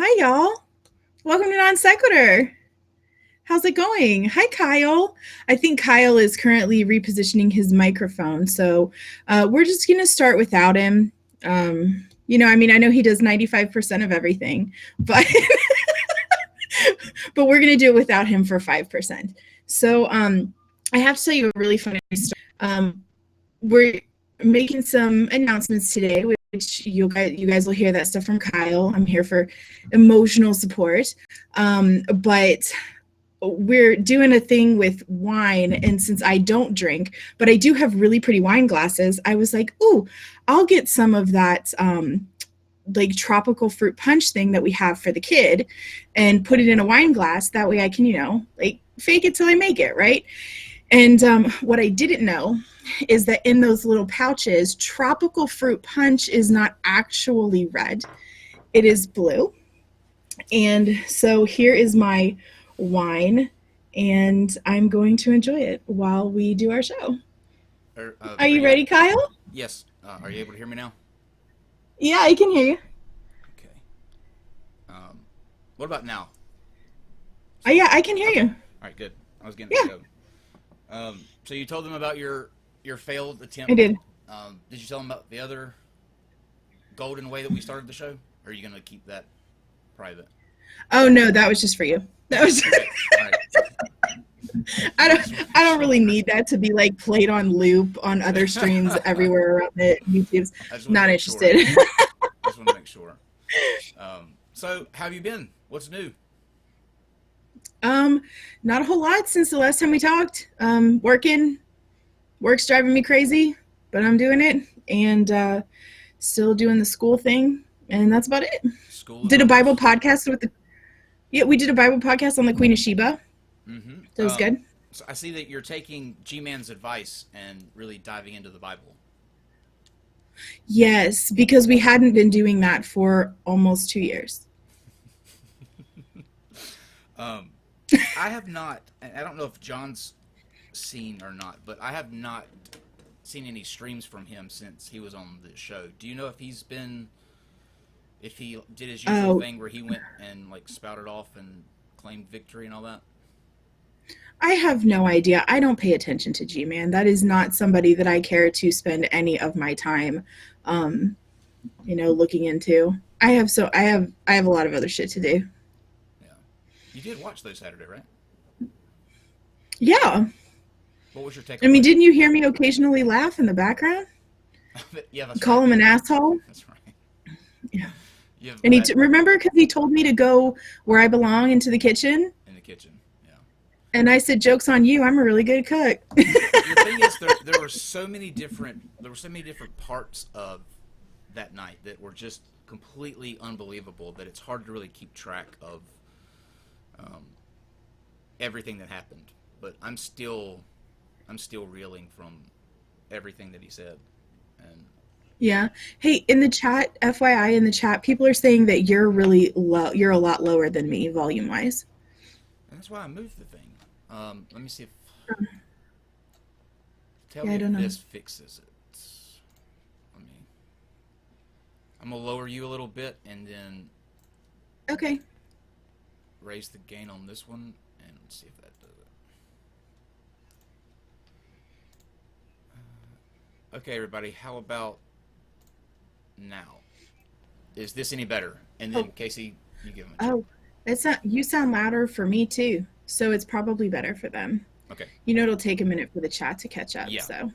Hi, y'all. Welcome to Non Sequitur. How's it going? Hi, Kyle. I think Kyle is currently repositioning his microphone, so we're just going to start without him. I know he does 95% of everything, but but we're going to do it without him for 5%. So I have to tell you a really funny story. We're making some announcements today, which you guys will hear that stuff from Kyle. I'm here for emotional support. But we're doing a thing with wine, and since I don't drink, but I do have really pretty wine glasses, I was like, ooh, I'll get some of that like tropical fruit punch thing that we have for the kid and put it in a wine glass. That way I can, like fake it till I make it, right? And what I didn't know is that in those little pouches, tropical fruit punch is not actually red. It is blue. And so here is my wine, and I'm going to enjoy it while we do our show. Are you ready, Kyle? Yes. Are you able to hear me now? Yeah, I can hear you. Okay. What about now? Yeah, I can hear Okay. you. All right. Good. I was getting Yeah, to go. So you told them about your failed I attempt. did. Did you tell them about the other golden way that we started the show? Or are you going to keep that private? Oh no, that was just for you. That was. Okay. All right. I I don't. just want to I make don't sure. really need that to be like played on loop on other streams everywhere around the YouTube's. I just want to Not make sure. interested. I just want to make sure. So how have you been? What's new? um, Not a whole lot since the last time we talked. Working. Work's driving me crazy, but I'm doing it, and still doing the school thing, and that's about it. School and Did a Bible others. podcast with the Yeah, we did a Bible podcast on the Queen of Sheba. Mm-hmm. That was good. So I see that you're taking G-Man's advice and really diving into the Bible. Yes, because we hadn't been doing that for almost 2 years. Um, I have not. I don't know if John's seen or not, but I have not seen any streams from him since he was on the show. Do you know if he did his usual Oh, thing where he went and like spouted off and claimed victory and all that? I have no idea. I don't pay attention to G Man. That is not somebody that I care to spend any of my time, um, looking into. I have a lot of other shit to do. Yeah, you did watch those Saturday, right? Yeah. What was your I mean, takeaway? didn't you hear me occasionally laugh in the background? Yeah, that's right. Call him an asshole? That's right. Yeah. You have And that remember, because he told me to go where I belong, into the kitchen, in the kitchen. Yeah. and I said, "Joke's on you. I'm a really good cook." The thing is, there were so many different parts of that night that were just completely unbelievable that it's hard to really keep track of um, everything that happened. But I'm still reeling from everything that he said, and Yeah. Hey, in the chat, FYI, in the chat, people are saying that you're really low. You're a lot lower than me, volume wise. that's why I moved the thing. Let me see if tell Yeah, me I if don't know. this fixes it. Let me. I'm gonna lower you a little bit and then Okay. raise the gain on this one and see if that does it. Okay, everybody, how about now? Is this any better? And then Oh, Casey, you give him a check. oh, it's not. You sound louder for me too, so it's probably better for them. Okay. It'll take a minute for the chat to catch up. Yeah. So,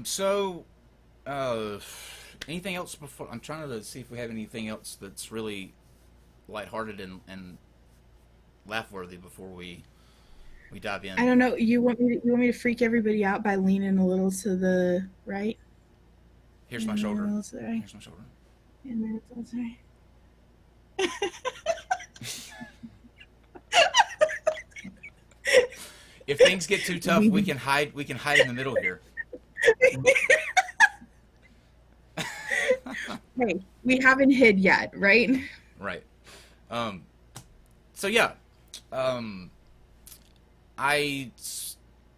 So, uh, anything else before? I'm trying to see if we have anything else that's really lighthearted and laugh worthy before we dive I in. don't know. You want me to freak everybody out by leaning a little to the right, Here's my and then a shoulder. little to the right, Here's my shoulder. and then a little to the right. If things get too tough, we We, can hide. We can hide in the middle here. hey, we haven't hid yet, right? Right. Um. So yeah. Um.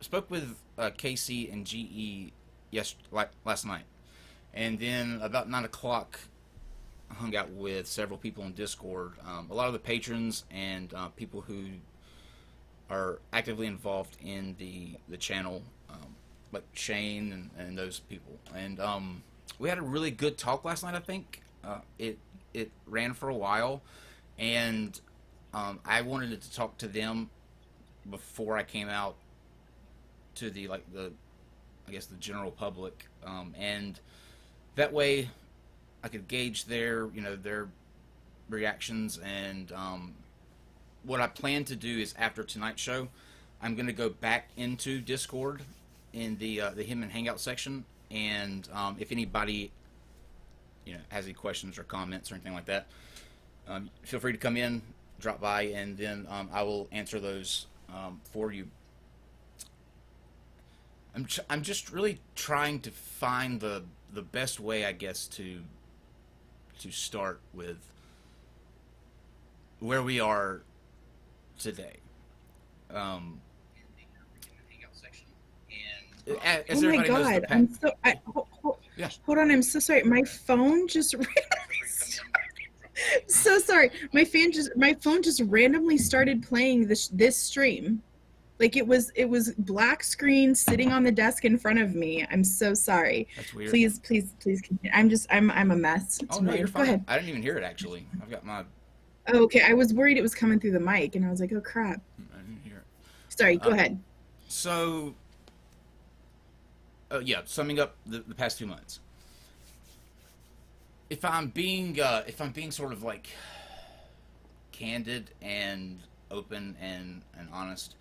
Spoke with Casey and GE last night, and then about 9 o'clock, hung out with several people on Discord. A lot of the patrons and people who are actively involved in the channel, like Shane and those people. And we had a really good talk last night. I think it ran for a while, and I wanted to talk to them before I came out to the I guess the general public, and that way I could gauge their reactions. And what I plan to do is, after tonight's show, I'm going to go back into Discord in the Him and Hangout section, and if anybody has any questions or comments or anything like that, feel free to come in, drop by, and then I will answer those for you. I'm just really trying to find the best way, I guess, to start with where we are today. As oh my everybody knows, God! I'm so Yeah. hold on. I'm so sorry. My phone just so sorry. My phone just randomly started playing this stream. Like it was black screen sitting on the desk in front of me. I'm so sorry. That's weird. Please continue. I'm a mess tonight. Oh no, you're fine. Go ahead. I didn't even hear it, actually. I've got my. Oh, okay. I was worried it was coming through the mic, and I was like, oh crap. I didn't hear it. Sorry. Go ahead. So, yeah, summing up the past 2 months. If I'm being sort of like candid and open and honest,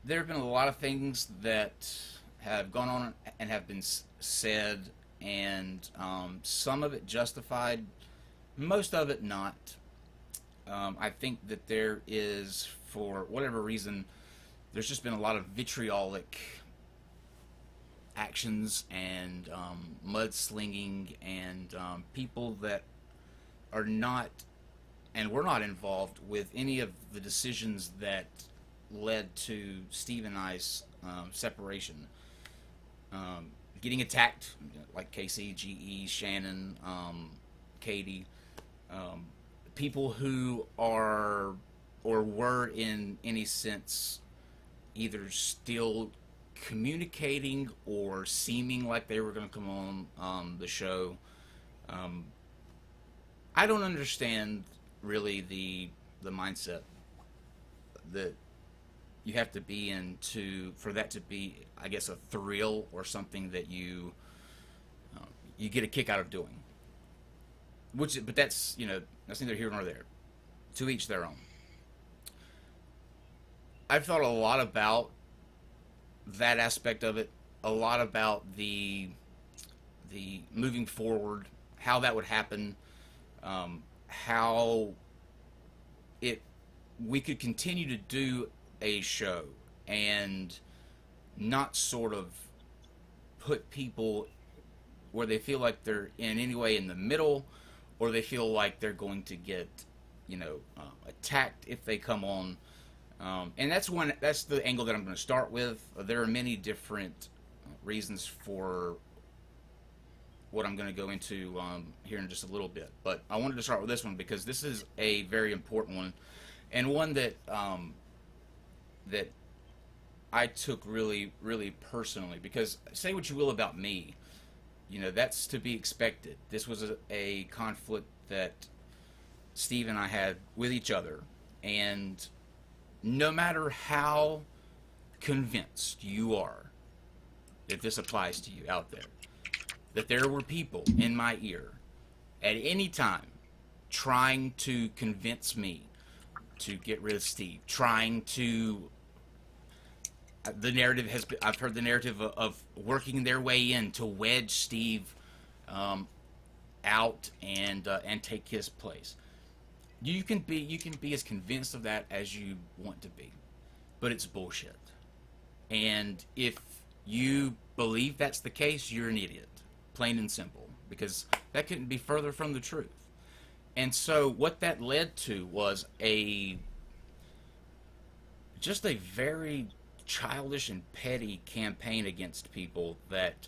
there have been a lot of things that have gone on and have been said, and some of it justified, most of it not. I think that there is, for whatever reason, there's just been a lot of vitriolic actions and mudslinging, and people that are not and were not involved with any of the decisions that led to Steve and I's separation. Getting attacked, like Casey, GE, Shannon, Katie, people who are or were in any sense either still communicating or seeming like they were going to come on the show. I don't understand really the mindset that you have to be in for that to be, I guess, a thrill or something that you get a kick out of doing. But that's that's neither here nor there. To each their own. I've thought a lot about that aspect of it, a lot about the moving forward, how that would happen, how we could continue to do a show and not sort of put people where they feel like they're in any way in the middle, or they feel like they're going to get attacked if they come on. And that's the angle that I'm going to start with. There are many different reasons for what I'm going to go into here in just a little bit, but I wanted to start with this one because this is a very important one, and one that that I took really, really personally. Because say what you will about me, that's to be expected. This was a conflict that Steve and I had with each other, and no matter how convinced you are that this applies to you out there, that there were people in my ear at any time trying to convince me to get rid of Steve, trying to I've heard the narrative of working their way in to wedge Steve out and take his place. You can be as convinced of that as you want to be, but it's bullshit. And if you believe that's the case, you're an idiot, plain and simple, because that couldn't be further from the truth. And so what that led to was just a very childish and petty campaign against people that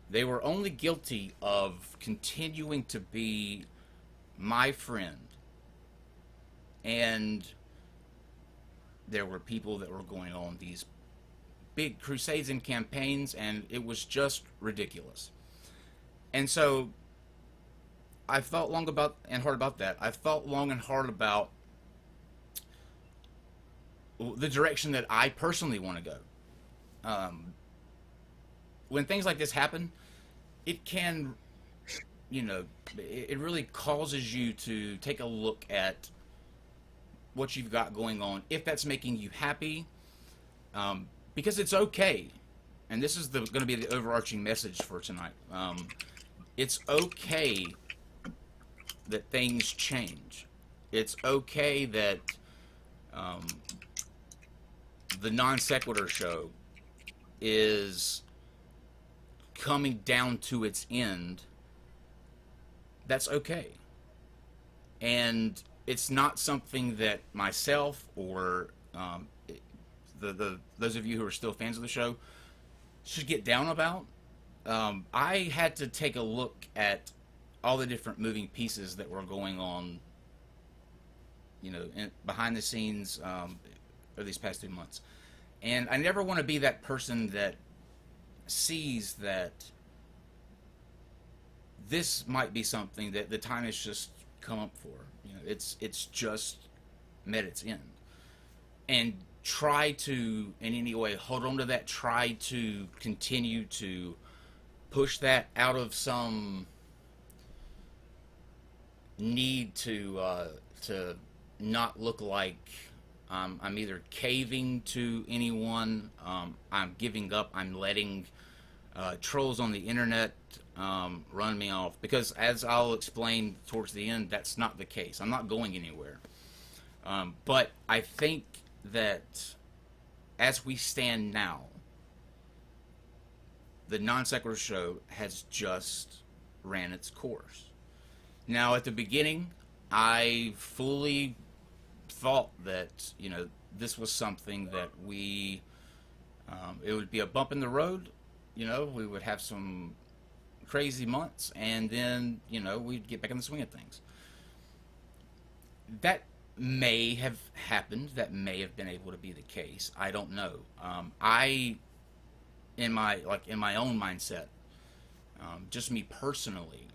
They were only guilty of continuing to be my friend. And there were people that were going on these big crusades and campaigns, and it was just ridiculous. And so I've thought long about and hard about that. I've thought long and hard about the direction that I personally want to go. When things like this happen, it can, it really causes you to take a look at what you've got going on, if that's making you happy, because it's okay. And this is going to be the overarching message for tonight. It's okay that things change. It's okay that the Non Sequitur show is coming down to its end. That's okay. And it's not something that myself or those of you who are still fans of the show should get down about. I had to take a look at all the different moving pieces that were going on, behind the scenes over these past 2 months. And I never want to be that person that sees that this might be something that the time has just come up for. It's just met its end. And try to, in any way, hold on to that. Try to continue to push that out of some need to not look like I'm either caving to anyone, I'm giving up, I'm letting trolls on the internet run me off. Because as I'll explain towards the end, that's not the case. I'm not going anywhere. But I think that as we stand now, the Non Sequitur show has just ran its course. Now, at the beginning, I fully thought that, this was something that it would be a bump in the road. We would have some crazy months, and then, we'd get back in the swing of things. That may have happened. That may have been able to be the case. I don't know. In my own mindset, just me personally,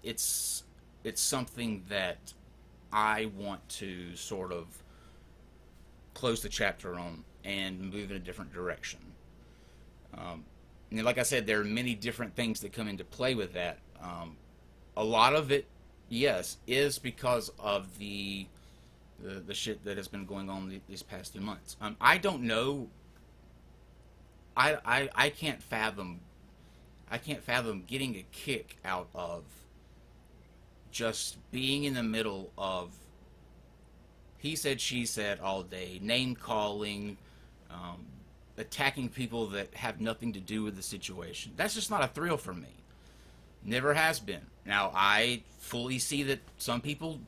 it's something that I want to sort of close the chapter on and move in a different direction. And like I said, there are many different things that come into play with that. A lot of it, yes, is because of the shit that has been going on these past 2 months. I don't know. I can't fathom getting a kick out of just being in the middle of he said, she said all day, name calling, attacking people that have nothing to do with the situation. That's just not a thrill for me. Never has been. Now, I fully see that some people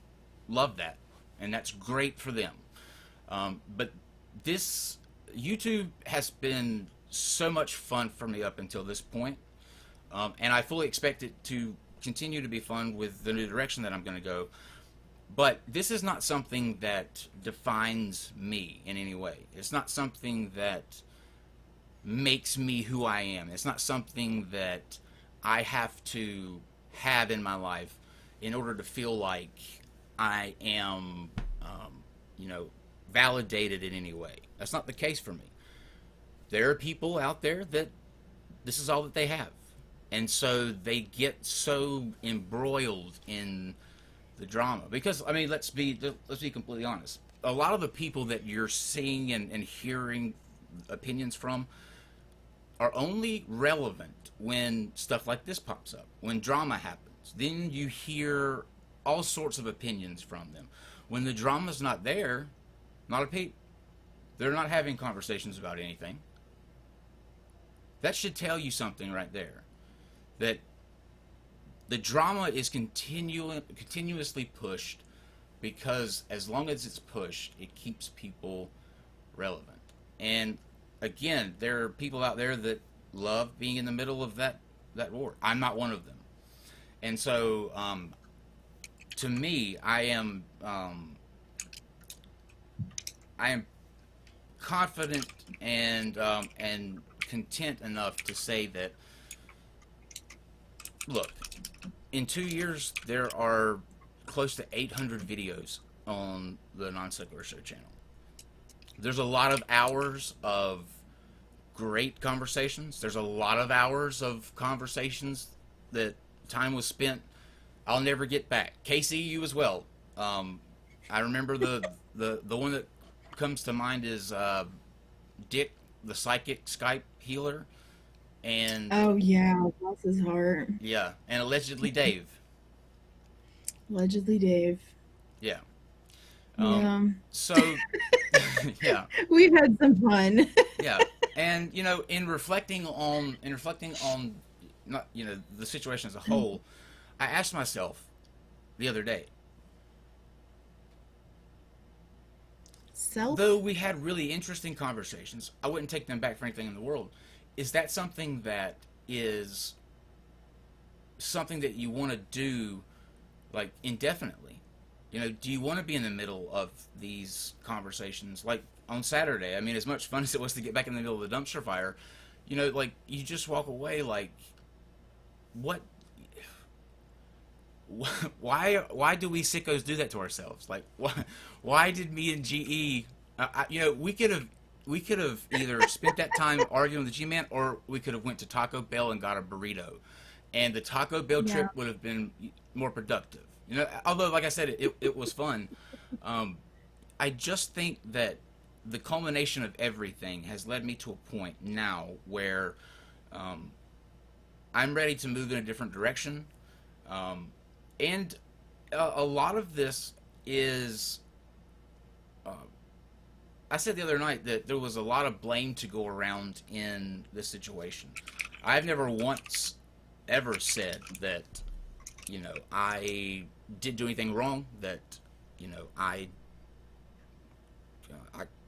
love that, and that's great for them. But this YouTube has been so much fun for me up until this point, and I fully expect it to continue to be fun with the new direction that I'm going to go. But this is not something that defines me in any way. It's not something that makes me who I am. It's not something that I have to have in my life in order to feel like I am, validated in any way. That's not the case for me. There are people out there that this is all that they have. And so they get so embroiled in the drama. Because, let's be completely honest. A lot of the people that you're seeing and hearing opinions from are only relevant when stuff like this pops up, when drama happens. Then you hear all sorts of opinions from them. When the drama's not there, not a peep. They're not having conversations about anything. That should tell you something right there. That the drama is continuously pushed because as long as it's pushed, it keeps people relevant. And again, there are people out there that love being in the middle of that war. I'm not one of them. And so, to me, I am confident and content enough to say that, look, in 2 years there are close to 800 videos on the Non Secular Show channel. There's a lot of hours of great conversations. There's a lot of hours of conversations that time was spent I'll never get back. Casey, you as well. I remember the one that comes to mind is Dick, the psychic Skype healer, and Oh yeah, bless his heart. yeah, and allegedly Dave. Allegedly Dave. Yeah. Yeah. So, yeah, We've had some fun. yeah, and in reflecting on not the situation as a whole, I asked myself the other day, though we had really interesting conversations, I wouldn't take them back for anything in the world. Is that something that you want to do, like, indefinitely? Do you want to be in the middle of these conversations? Like on Saturday, I mean, as much fun as it was to get back in the middle of the dumpster fire, like, you just walk away like, what? Why do we sickos do that to ourselves? Like, why did me and GE? We could have either spent that time arguing with the G-Man, or we could have went to Taco Bell and got a burrito, and the Taco Bell trip would have been more productive. Although, like I said, it was fun. I just think that the culmination of everything has led me to a point now where I'm ready to move in a different direction. And a lot of this is, I said the other night that there was a lot of blame to go around in this situation. I've never once ever said that, I did do anything wrong, that, I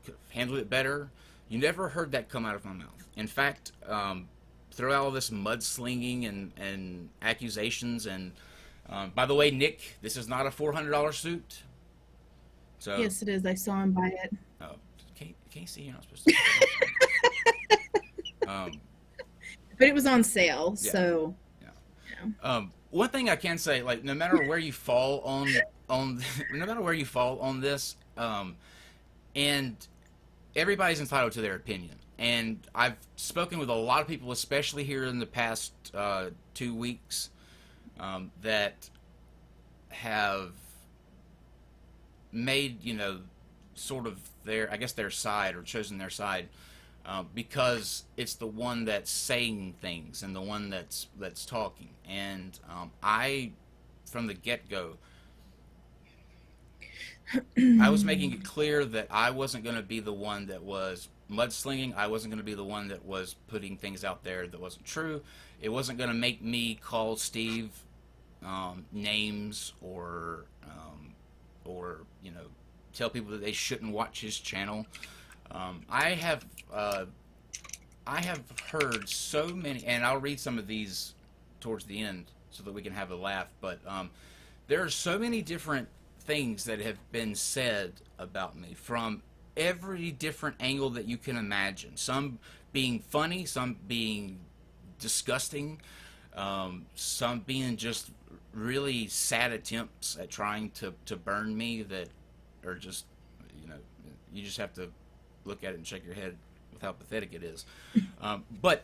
could have handled it better. You never heard that come out of my mouth. In fact, throughout all this mudslinging and accusations, and by the way, Nick, this is not a $400 suit. So yes, it is. I saw him buy it. Oh, Casey, you're not supposed to. But it was on sale, yeah, so. Yeah. One thing I can say, like, no matter where you fall on no matter where you fall on this, and everybody's entitled to their opinion. And I've spoken with a lot of people, especially here in the past 2 weeks, that have made, sort of their side, or chosen their side, because it's the one that's saying things and the one that's talking. And I, from the get-go, I was making it clear that I wasn't going to be the one that was mudslinging. I wasn't going to be the one that was putting things out there that wasn't true. It wasn't going to make me call Steve names, or tell people that they shouldn't watch his channel. I have heard so many, and I'll read some of these towards the end so that we can have a laugh. But there are so many different things that have been said about me from every different angle that you can imagine. Some being funny, some being disgusting, some being just really sad attempts at trying to burn me that are just, you just have to look at it and shake your head with how pathetic it is. But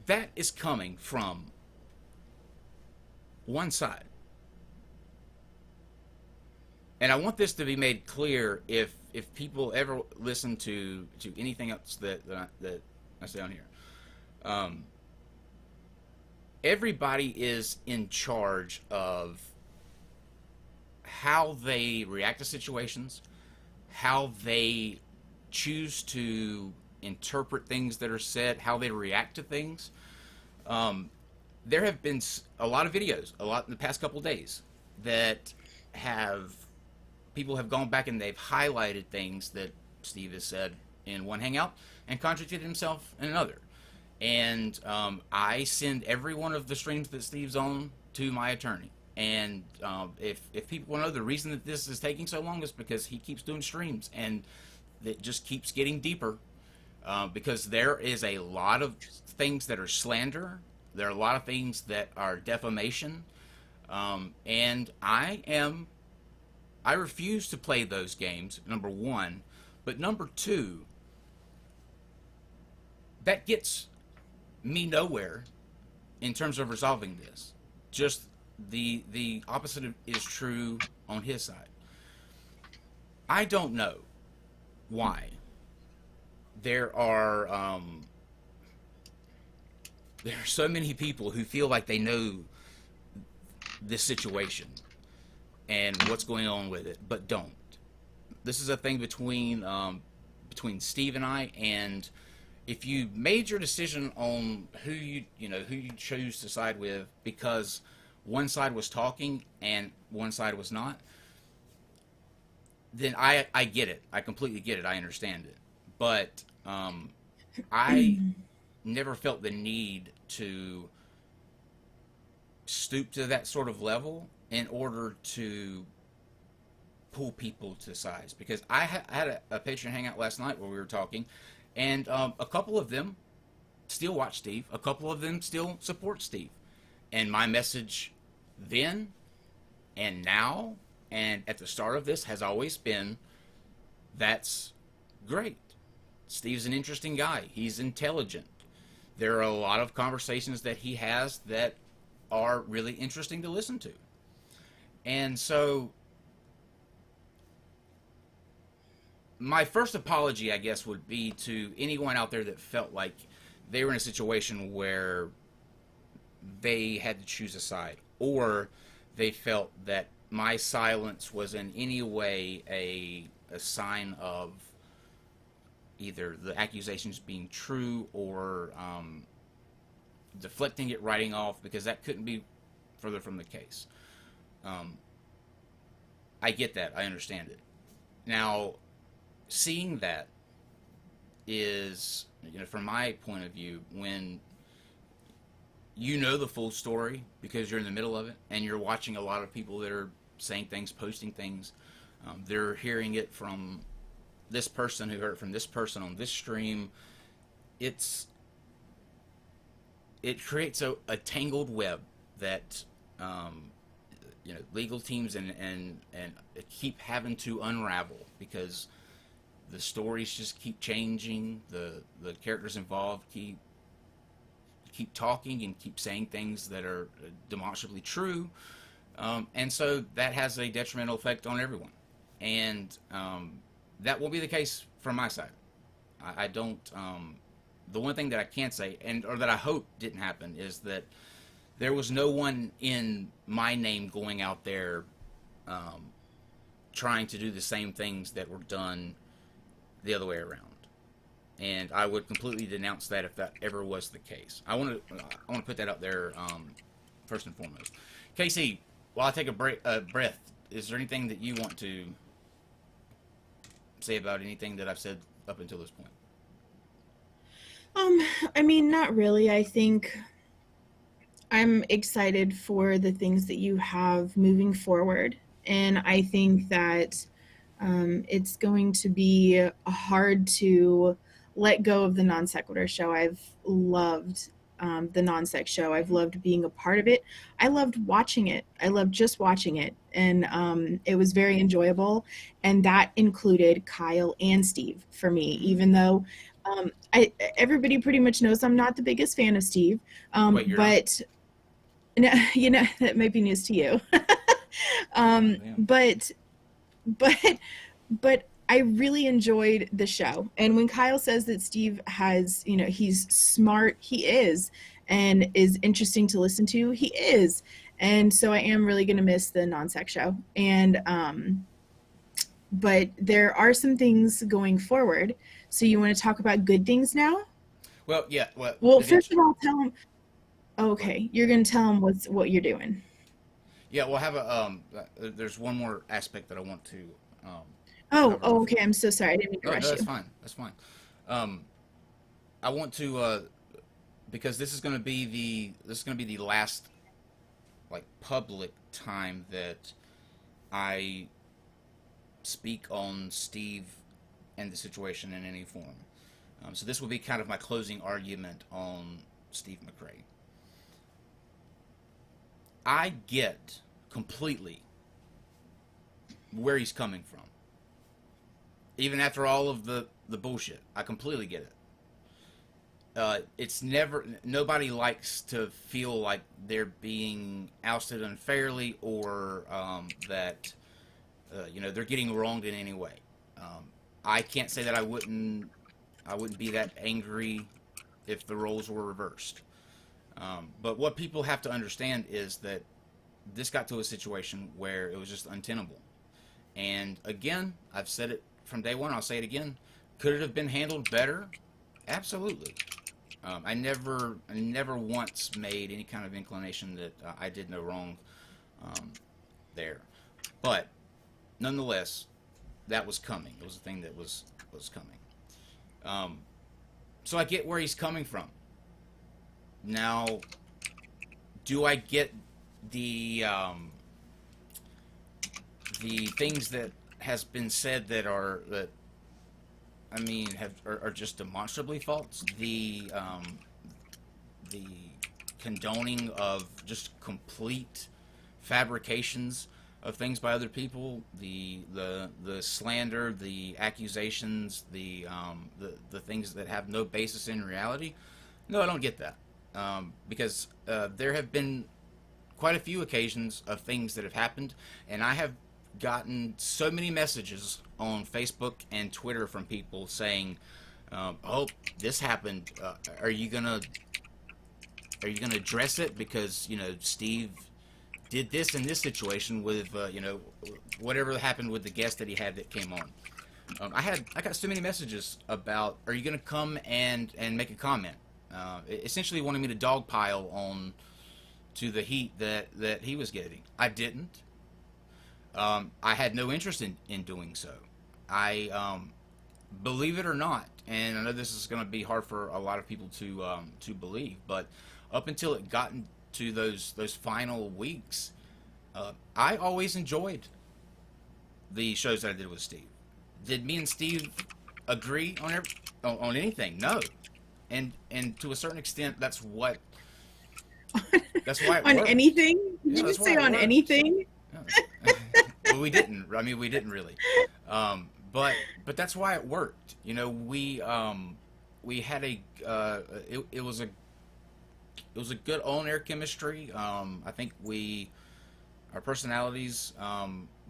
that is coming from one side. And I want this to be made clear if people ever listen to anything else that I say on here. Everybody is in charge of how they react to situations, how they choose to interpret things that are said, how they react to things. There have been a lot of videos, a lot in the past couple of days, that people have gone back and they've highlighted things that Steve has said in one hangout and contradicted himself in another. and I send every one of the streams that Steve's on to my attorney. And if people want to know, the reason that this is taking so long is because he keeps doing streams, and it just keeps getting deeper. Because there is a lot of things that are slander. There are a lot of things that are defamation, and I refuse to play those games. Number one, but number two, that gets me nowhere in terms of resolving this. Just the opposite is true on his side. I don't know why there are so many people who feel like they know this situation and what's going on with it, but don't. This is a thing between Steve and I, and if you made your decision on who you choose to side with because one side was talking and one side was not, then I get it. I completely get it. I understand it. But I never felt the need to stoop to that sort of level in order to pull people to sides. Because I had a patron hangout last night where we were talking, and a couple of them still watch Steve. A couple of them still support Steve. And my message then and now and at the start of this has always been, that's great. Steve's an interesting guy. He's intelligent. There are a lot of conversations that he has that are really interesting to listen to. And so my first apology, I guess, would be to anyone out there that felt like they were in a situation where they had to choose a side, or they felt that my silence was in any way a sign of either the accusations being true or deflecting it, writing off, because that couldn't be further from the case. I get that. I understand it. Now, seeing that is, from my point of view, when you know the full story because you're in the middle of it and you're watching a lot of people that are saying things, posting things, they're hearing it from this person who heard it from this person on this stream. It creates a tangled web that legal teams and keep having to unravel, because the stories just keep changing. The characters involved keep talking and keep saying things that are demonstrably true, and so that has a detrimental effect on everyone. And that won't be the case from my side. I don't. The one thing that I can say, or that I hope didn't happen, is that there was no one in my name going out there trying to do the same things that were done the other way around. And I would completely denounce that if that ever was the case. I want to put that out there first and foremost. Casey, while I take a breath, is there anything that you want to say about anything that I've said up until this point? I mean, not really. I think I'm excited for the things that you have moving forward. And I think that it's going to be hard to let go of the Non Sequitur show. I've loved the Non Sec show. I've loved being a part of it. I loved watching it. I loved just watching it. And it was very enjoyable. And that included Kyle and Steve for me, even though everybody pretty much knows I'm not the biggest fan of Steve. Wait, but that might be news to you. But I really enjoyed the show. And when Kyle says that Steve has, he's smart, he is, and is interesting to listen to, he is. And so I am really going to miss the Non-Sec show. And but there are some things going forward. So you want to talk about good things now? Well, yeah. Well, first of all, tell him. Okay, you're going to tell him what you're doing. Yeah, we'll have there's one more aspect that I want to. Okay. I'm so sorry. I didn't mean to rush no, you. that's fine. That's fine. I want to because this is going to be the last like public time that I speak on Steve and the situation in any form. So this will be kind of my closing argument on Steve McRae. I get completely where he's coming from. Even after all of the bullshit, I completely get it. It's never, nobody likes to feel like they're being ousted unfairly, or that they're getting wronged in any way. I can't say that I wouldn't be that angry if the roles were reversed. But what people have to understand is that this got to a situation where it was just untenable. And again, I've said it from day one, I'll say it again. Could it have been handled better? Absolutely. I never once made any kind of inclination that I did no wrong there. But nonetheless, that was coming. It was a thing that was coming. So I get where he's coming from. Now, do I get the things that has been said that are just demonstrably false? The condoning of just complete fabrications of things by other people, the slander, the accusations, the things that have no basis in reality. No, I don't get that, because there have been quite a few occasions of things that have happened, and I have gotten so many messages on Facebook and Twitter from people saying, "Oh, this happened. Are you gonna address it? Because Steve did this in this situation with whatever happened with the guest that he had that came on." I got so many messages about, "Are you gonna come and make a comment?" Essentially wanting me to dogpile on to the heat that he was getting. I didn't. I had no interest in doing so. I believe it or not, and I know this is going to be hard for a lot of people to believe, but up until it got to those final weeks, I always enjoyed the shows that I did with Steve. Did me and Steve agree on anything? No. And to a certain extent, that's why it on worked. anything? Yeah, Did you say on anything? Yeah. Well, we didn't. I mean, we didn't really. But that's why it worked. We had it was a good on-air chemistry. I think our personalities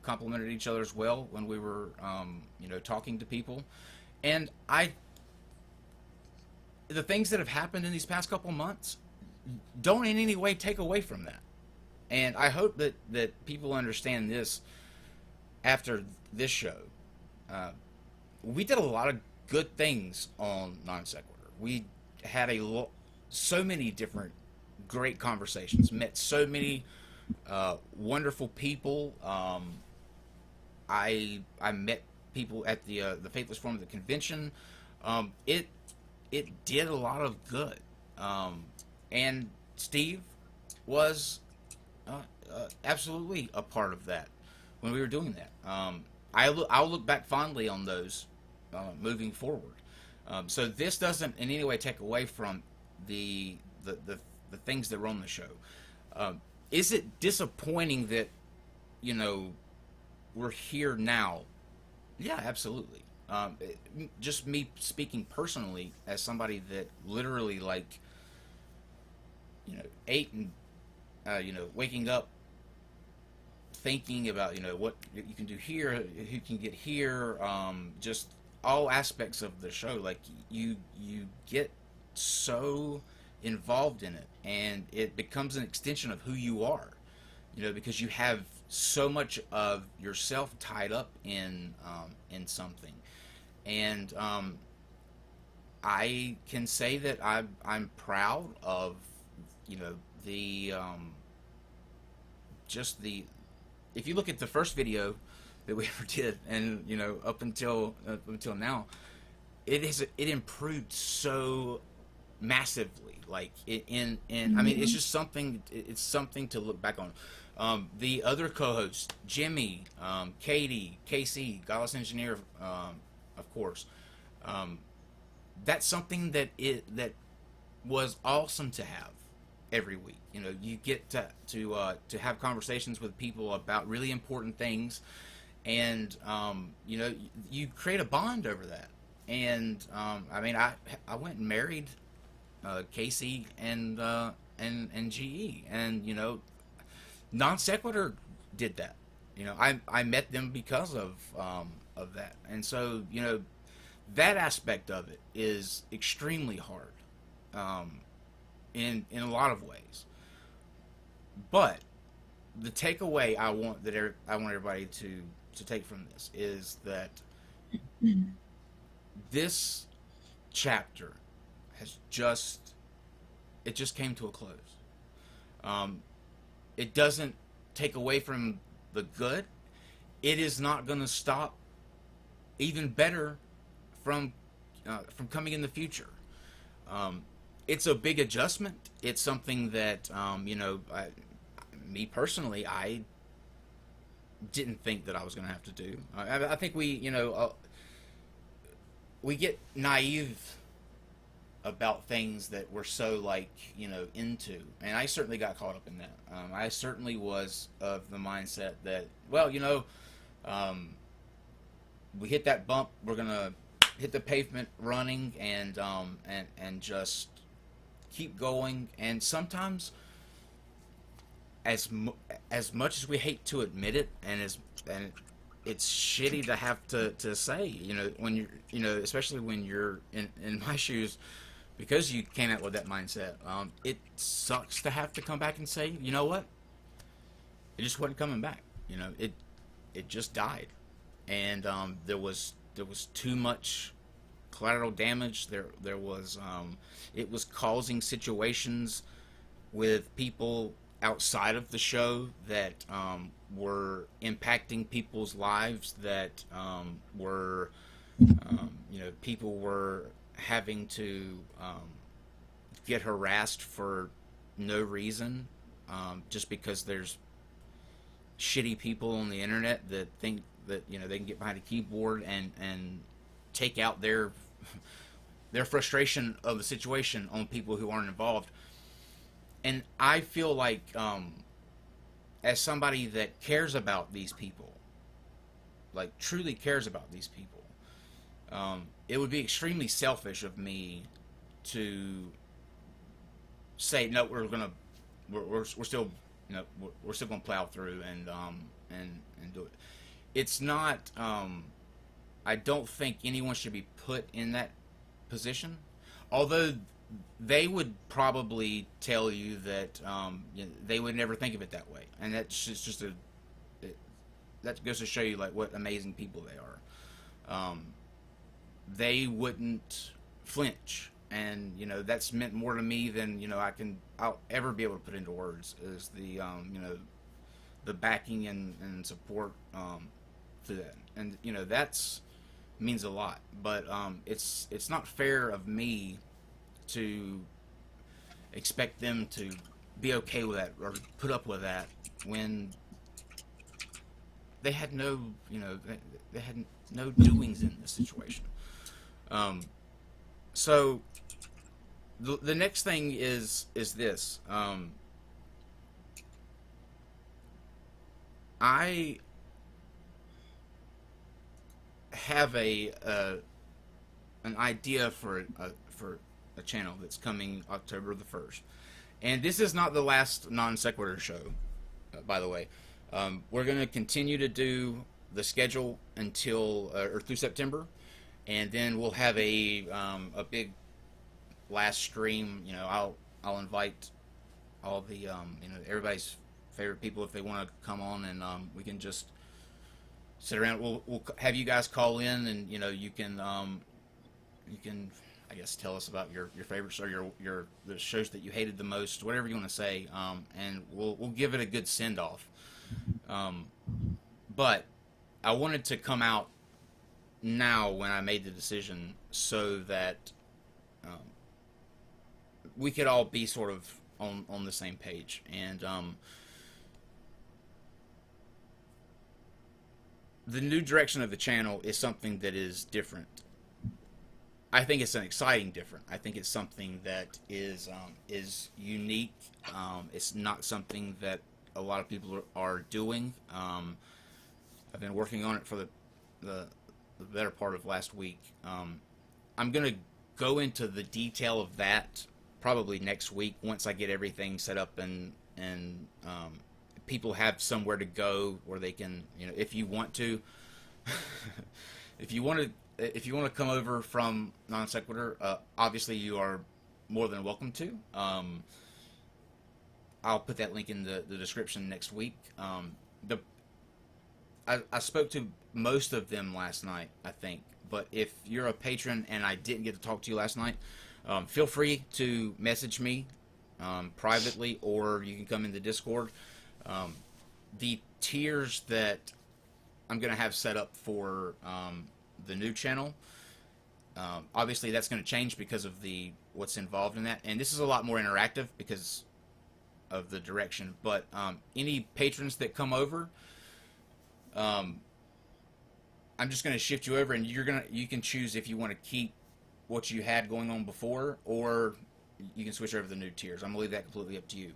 complemented each other as well when we were talking to people, and the things that have happened in these past couple months don't in any way take away from that. And I hope that people understand this after this show. We did a lot of good things on Non Sequitur. We had so many different great conversations, met so many wonderful people. I met people at the Faithless Forum of the convention. It did a lot of good. And Steve was absolutely a part of that when we were doing that. I'll look back fondly on those moving forward. So this doesn't in any way take away from the things that were on the show. Is it disappointing that we're here now? Yeah, absolutely. Just me speaking personally as somebody that literally ate and waking up thinking about what you can do here, who can get here, just all aspects of the show. Like you get so involved in it, and it becomes an extension of who you are, because you have so much of yourself tied up in something. And I can say that I'm proud of if you look at the first video that we ever did, and up until now, it improved so massively. Like I mean, it's just something. It's something to look back on. The other co-hosts, Jimmy, Katie, KC, Godless Engineer, of course. Um, that's something that was awesome to have every week. You know, you get to have conversations with people about really important things, and you know, you create a bond over that. And I mean, I went and married Casey and GE, and you know, Non Sequitur did that. You know, I met them because of that, and so you know, that aspect of it is extremely hard, um, in a lot of ways. But the takeaway I want everybody to take from this is that this chapter has just came to a close. Um, it doesn't take away from the good. It is not going to stop even better from coming in the future. Um, it's a big adjustment. It's something that you know, me personally, I didn't think that I was going to have to do. I think we, you know, we get naive about things that we're so like, you know, into, and I certainly got caught up in that. I certainly was of the mindset that, well, you know, um, we hit that bump, we're gonna hit the pavement running, and just keep going. And sometimes, as much as we hate to admit it, and it's shitty to have to say, you know, when you're, you know, especially when you're in my shoes, because you came out with that mindset. It sucks to have to come back and say, you know what, it just wasn't coming back. You know, it just died, and there was too much collateral damage. There was it was causing situations with people outside of the show that were impacting people's lives, that were you know, people were having to get harassed for no reason, just because there's shitty people on the internet that think that, you know, they can get behind a keyboard and take out their frustration of the situation on people who aren't involved. And I feel like, as somebody that cares about these people, like truly cares about these people, it would be extremely selfish of me to say, no, we're still, you know, we're still gonna plow through and do it. It's not. I don't think anyone should be put in that position, although they would probably tell you that you know, they would never think of it that way, and that's just that goes to show you like what amazing people they are. They wouldn't flinch, and you know, that's meant more to me than, you know, I'll ever be able to put into words, is the you know, the backing and support for that, and you know, that's means a lot. But it's not fair of me to expect them to be okay with that or put up with that when they had no, you know, they had no doings in this situation. So the next thing is this. I have an idea for a channel that's coming October the 1st, and this is not the last non sequitur show, by the way. We're going to continue to do the schedule until or through September, and then we'll have a big last stream. You know, I'll invite all the you know, everybody's favorite people if they want to come on, and we can just sit around. We'll have you guys call in, and you know, you can I guess tell us about your favorites or your the shows that you hated the most, whatever you want to say, and we'll give it a good send off. But I wanted to come out now when I made the decision, so that we could all be sort of on the same page. And the new direction of the channel is something that is different. I think it's an exciting different. I think it's something that is unique. It's not something that a lot of people are doing. I've been working on it for the better part of last week. I'm going to go into the detail of that probably next week once I get everything set up and people have somewhere to go where they can, if you want to, if you want to come over from Non Sequitur, obviously you are more than welcome to. I'll put that link in the description next week. I spoke to most of them last night, I think. But if you're a patron and I didn't get to talk to you last night, feel free to message me privately, or you can come in the Discord. The tiers that I'm going to have set up for the new channel, obviously that's going to change because of what's involved in that. And this is a lot more interactive because of the direction. But any patrons that come over, I'm just going to shift you over, and you can choose if you want to keep what you had going on before, or you can switch over to the new tiers. I'm going to leave that completely up to you.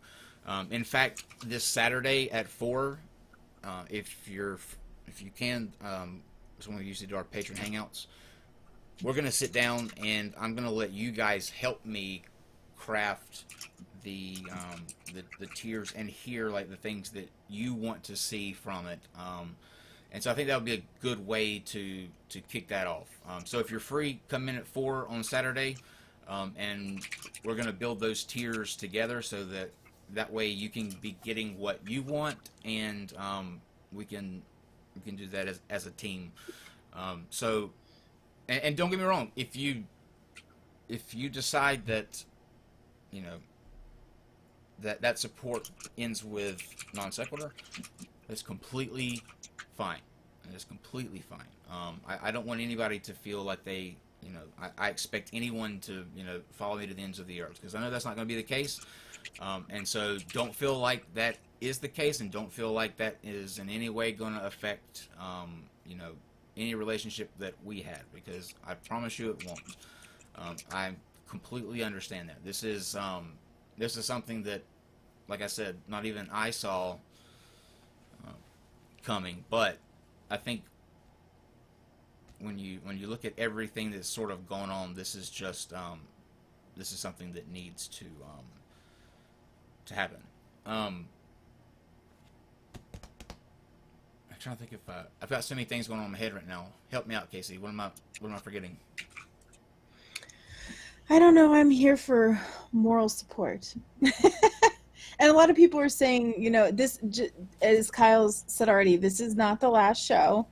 In fact, this Saturday at 4, if you can, it's when we usually do our patron hangouts. We're going to sit down, and I'm going to let you guys help me craft the tiers and hear like the things that you want to see from it. And so I think that would be a good way to kick that off. So if you're free, come in at 4 on Saturday, and we're going to build those tiers together so that way you can be getting what you want, and we can do that as a team. So, and don't get me wrong, if you decide that that support ends with Non Sequitur, that's completely fine. It's completely fine. I don't want anybody to feel like they, I expect anyone to, follow me to the ends of the earth, because I know that's not going to be the case. And so don't feel like that is the case, and don't feel like that is in any way going to affect, any relationship that we had, because I promise you it won't. I completely understand that. This is something that, like I said, not even I saw coming, but I think when you look at everything that's sort of going on, this is just this is something that needs to happen. I'm trying to think if I've got so many things going on in my head right now. Help me out, Casey. What am I forgetting? I don't know. I'm here for moral support. And a lot of people are saying, this, as Kyle's said already, this is not the last show.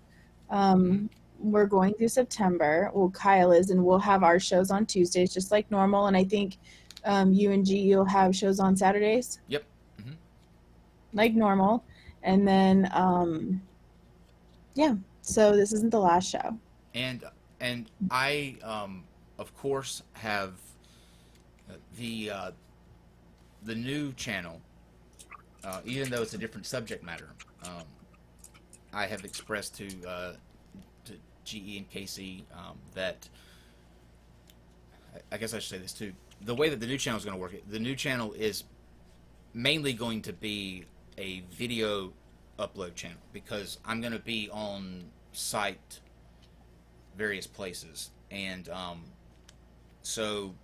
We're going through September. Well, Kyle is, and we'll have our shows on Tuesdays just like normal. And I think you and G, you'll have shows on Saturdays. Yep. Mm-hmm. Like normal. And then, yeah, so this isn't the last show. And I, of course, have the new channel, even though it's a different subject matter. I have expressed to GE and Casey that, I guess I should say this too, the way that the new channel is going to work, the new channel is mainly going to be a video upload channel, because I'm going to be on site various places, and so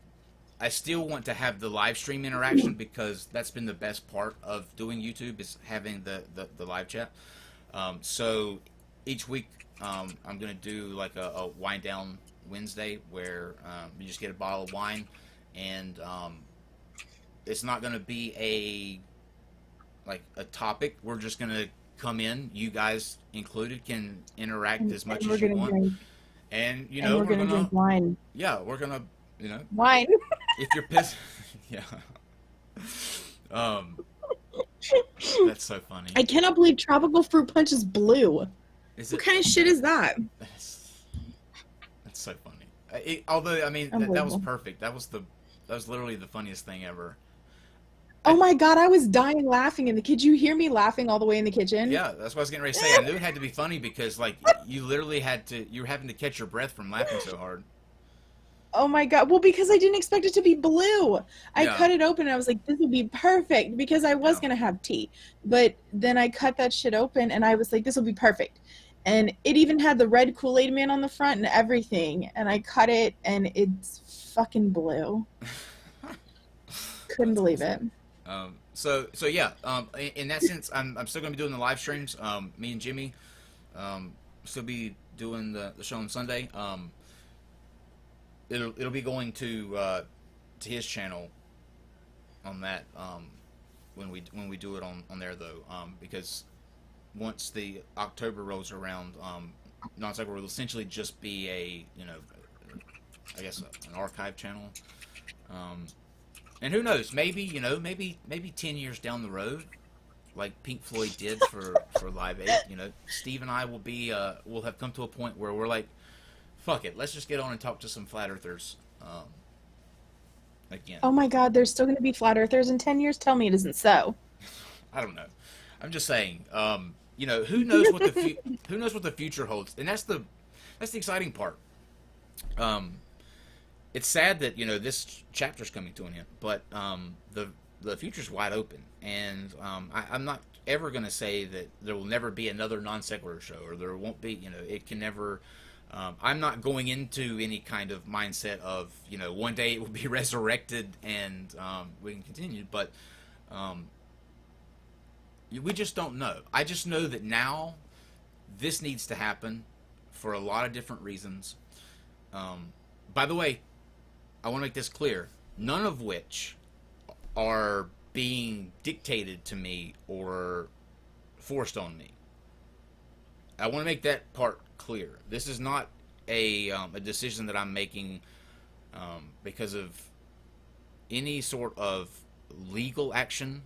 I still want to have the live stream interaction, because that's been the best part of doing YouTube, is having the live chat. So each week I'm going to do like a wind down Wednesday, where you just get a bottle of wine, and it's not going to be a topic. We're just going to come in, you guys included can interact as much as you want. Drink. And we're gonna drink wine. Yeah, we're gonna wine. If you're pissed, yeah. That's so funny. I cannot believe tropical fruit punch is blue. Is what kind of shit is that? That's so funny. Although, I mean, that was perfect. That was the that was literally the funniest thing ever. Oh I, my God, I was dying laughing in the kitchen. You hear me laughing all the way in the kitchen? yeah, that's what I was getting ready to say. I knew it had to be funny because like you literally had to, you were having to catch your breath from laughing so hard. Oh my God. Well, because I didn't expect it to be blue. I Yeah, cut it open and I was like, this will be perfect because I was yeah. going to have tea. But then I cut that shit open and I was like, this will be perfect. And it even had the red Kool-Aid man on the front and everything. And I cut it and it's fucking blue. Couldn't That's believe awesome. it. So yeah. In that sense, I'm still gonna be doing the live streams. Me and Jimmy, still be doing the show on Sunday. It'll be going to his channel on that. When we do it on there though. Because once the October rolls around, non cycle will essentially just be a, I guess an archive channel. Um, and who knows? Maybe, maybe 10 years down the road, like Pink Floyd did for Live Aid. Steve and I will have come to a point where we're like, fuck it, let's just get on and talk to some flat earthers again. Oh my God, there's still going to be flat earthers in 10 years? Tell me it isn't so. I don't know. I'm just saying. Who knows what who knows what the future holds, and that's the exciting part. Um, it's sad that this chapter's coming to an end, but the future's wide open, and I'm not ever going to say that there will never be another non sequitur show, or there won't be. It can never. I'm not going into any kind of mindset of one day it will be resurrected and we can continue, but um, we just don't know. I just know that now this needs to happen for a lot of different reasons. By the way, I want to make this clear, none of which are being dictated to me or forced on me. I want to make that part clear. This is not a decision that I'm making because of any sort of legal action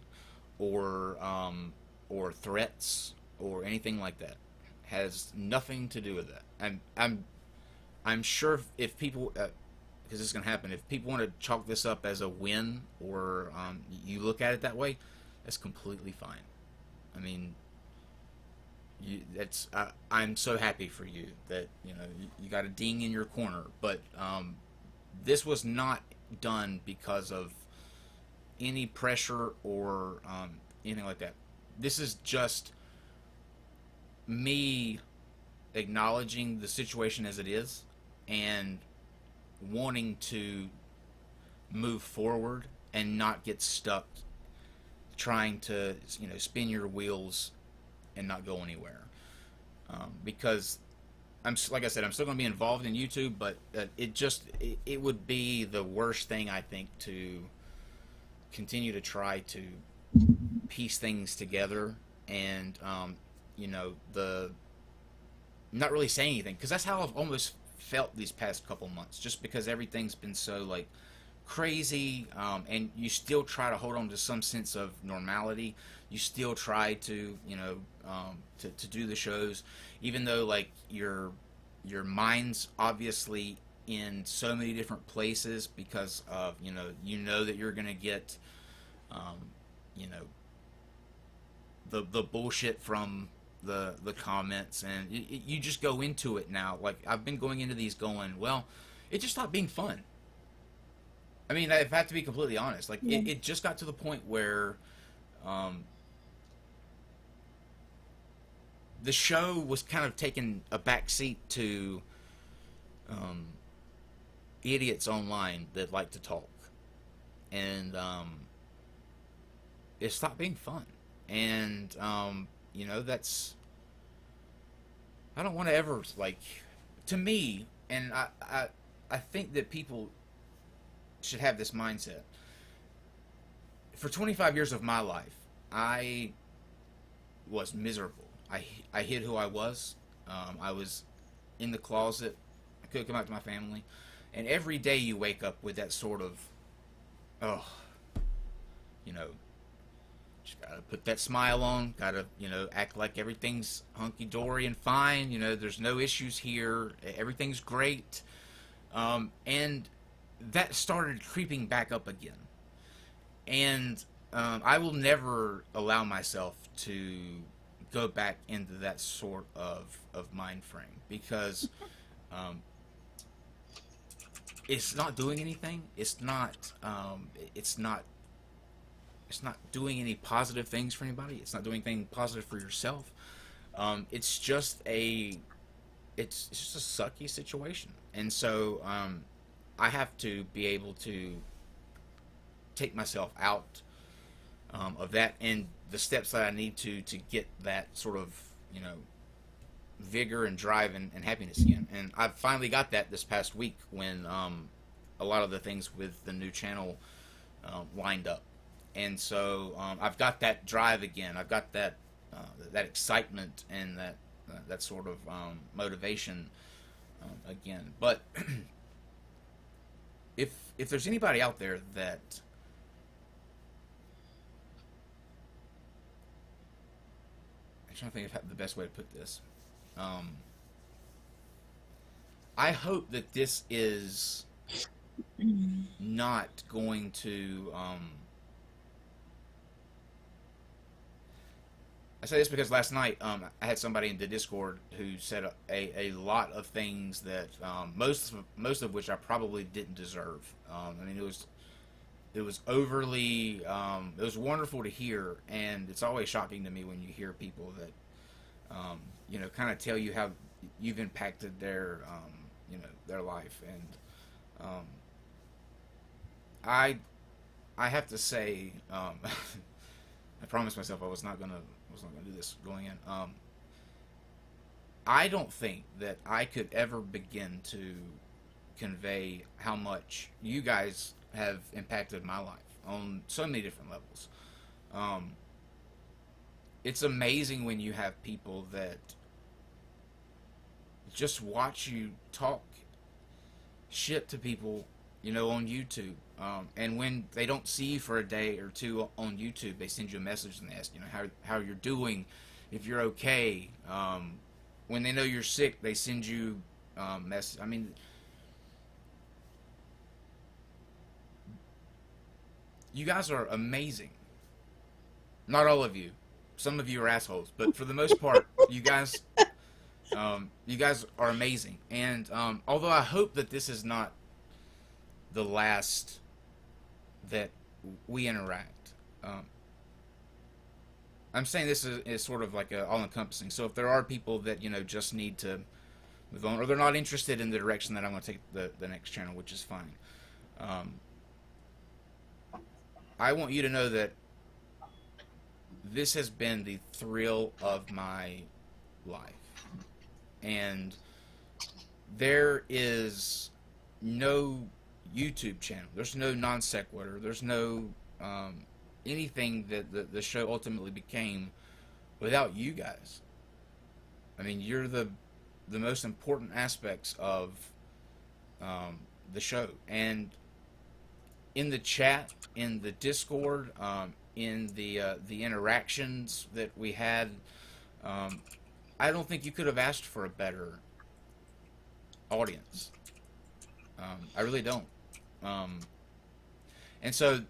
or threats or anything like that. Has nothing to do with that. I'm sure if people because this is gonna happen, if people want to chalk this up as a win or you look at it that way, that's completely fine. I mean, I'm so happy for you that you got a ding in your corner, but this was not done because of any pressure or anything like that. This is just me acknowledging the situation as it is and wanting to move forward and not get stuck trying to spin your wheels and not go anywhere. Because like I said, I'm still going to be involved in YouTube, but it would be the worst thing I think to continue to try to piece things together and the not really saying anything, because that's how I've almost felt these past couple months, just because everything's been so like crazy, and you still try to hold on to some sense of normality. You still try to to do the shows, even though like your mind's obviously in so many different places because of that you're gonna get um, you know the bullshit from the comments, and you just go into it now. Like I've been going into these going, well, it just stopped being fun. I mean, if I have to be completely honest, like Yeah. it just got to the point where um, the show was kind of taking a back seat to um, idiots online that like to talk, and it stopped being fun. And that's, I don't want to ever, like, to me, and I think that people should have this mindset. For 25 years of my life, I was miserable. I hid who I was. I was in the closet. I couldn't come out to my family. And every day you wake up with that sort of, oh, you know, just gotta put that smile on. Gotta, act like everything's hunky dory and fine. There's no issues here. Everything's great. And that started creeping back up again. And I will never allow myself to go back into that sort of mind frame, because um, it's not doing anything. It's not doing any positive things for anybody. It's not doing anything positive for yourself. It's just it's just a sucky situation. And so I have to be able to take myself out of that, and the steps that I need to get that sort of, you know, vigor and drive and happiness again. And I finally got that this past week when a lot of the things with the new channel lined up. And so I've got that drive again. I've got that that excitement and that sort of motivation again. But if there's anybody out there that I'm trying to think of the best way to put this. I hope that this is not going to. I say this because last night I had somebody in the Discord who said a lot of things that most of which I probably didn't deserve. I mean, it was overly it was wonderful to hear, and it's always shocking to me when you hear people that you know, kind of tell you how you've impacted their you know, their life. And I have to say, I promised myself I was not gonna do this going in. I don't think that I could ever begin to convey how much you guys have impacted my life on so many different levels. It's amazing when you have people that just watch you talk shit to people, you know, on YouTube. And when they don't see you for a day or two on YouTube, they send you a message and they ask, you know, how you're doing, if you're okay. When they know you're sick, they send you message. I mean, you guys are amazing. Not all of you. Some of you are assholes, but for the most part, you guys are amazing. And although I hope that this is not the last that we interact, I'm saying this is sort of like a all-encompassing. So if there are people that, you know, just need to move on, or they're not interested in the direction that I'm going to take the next channel, which is fine, I want you to know that this has been the thrill of my life. And there is no YouTube channel, there's no non sequitur, there's no anything that the show ultimately became without you guys. I mean, you're the most important aspects of the show. And in the chat, in the Discord, in the interactions that we had, I don't think you could have asked for a better audience. I really don't. And so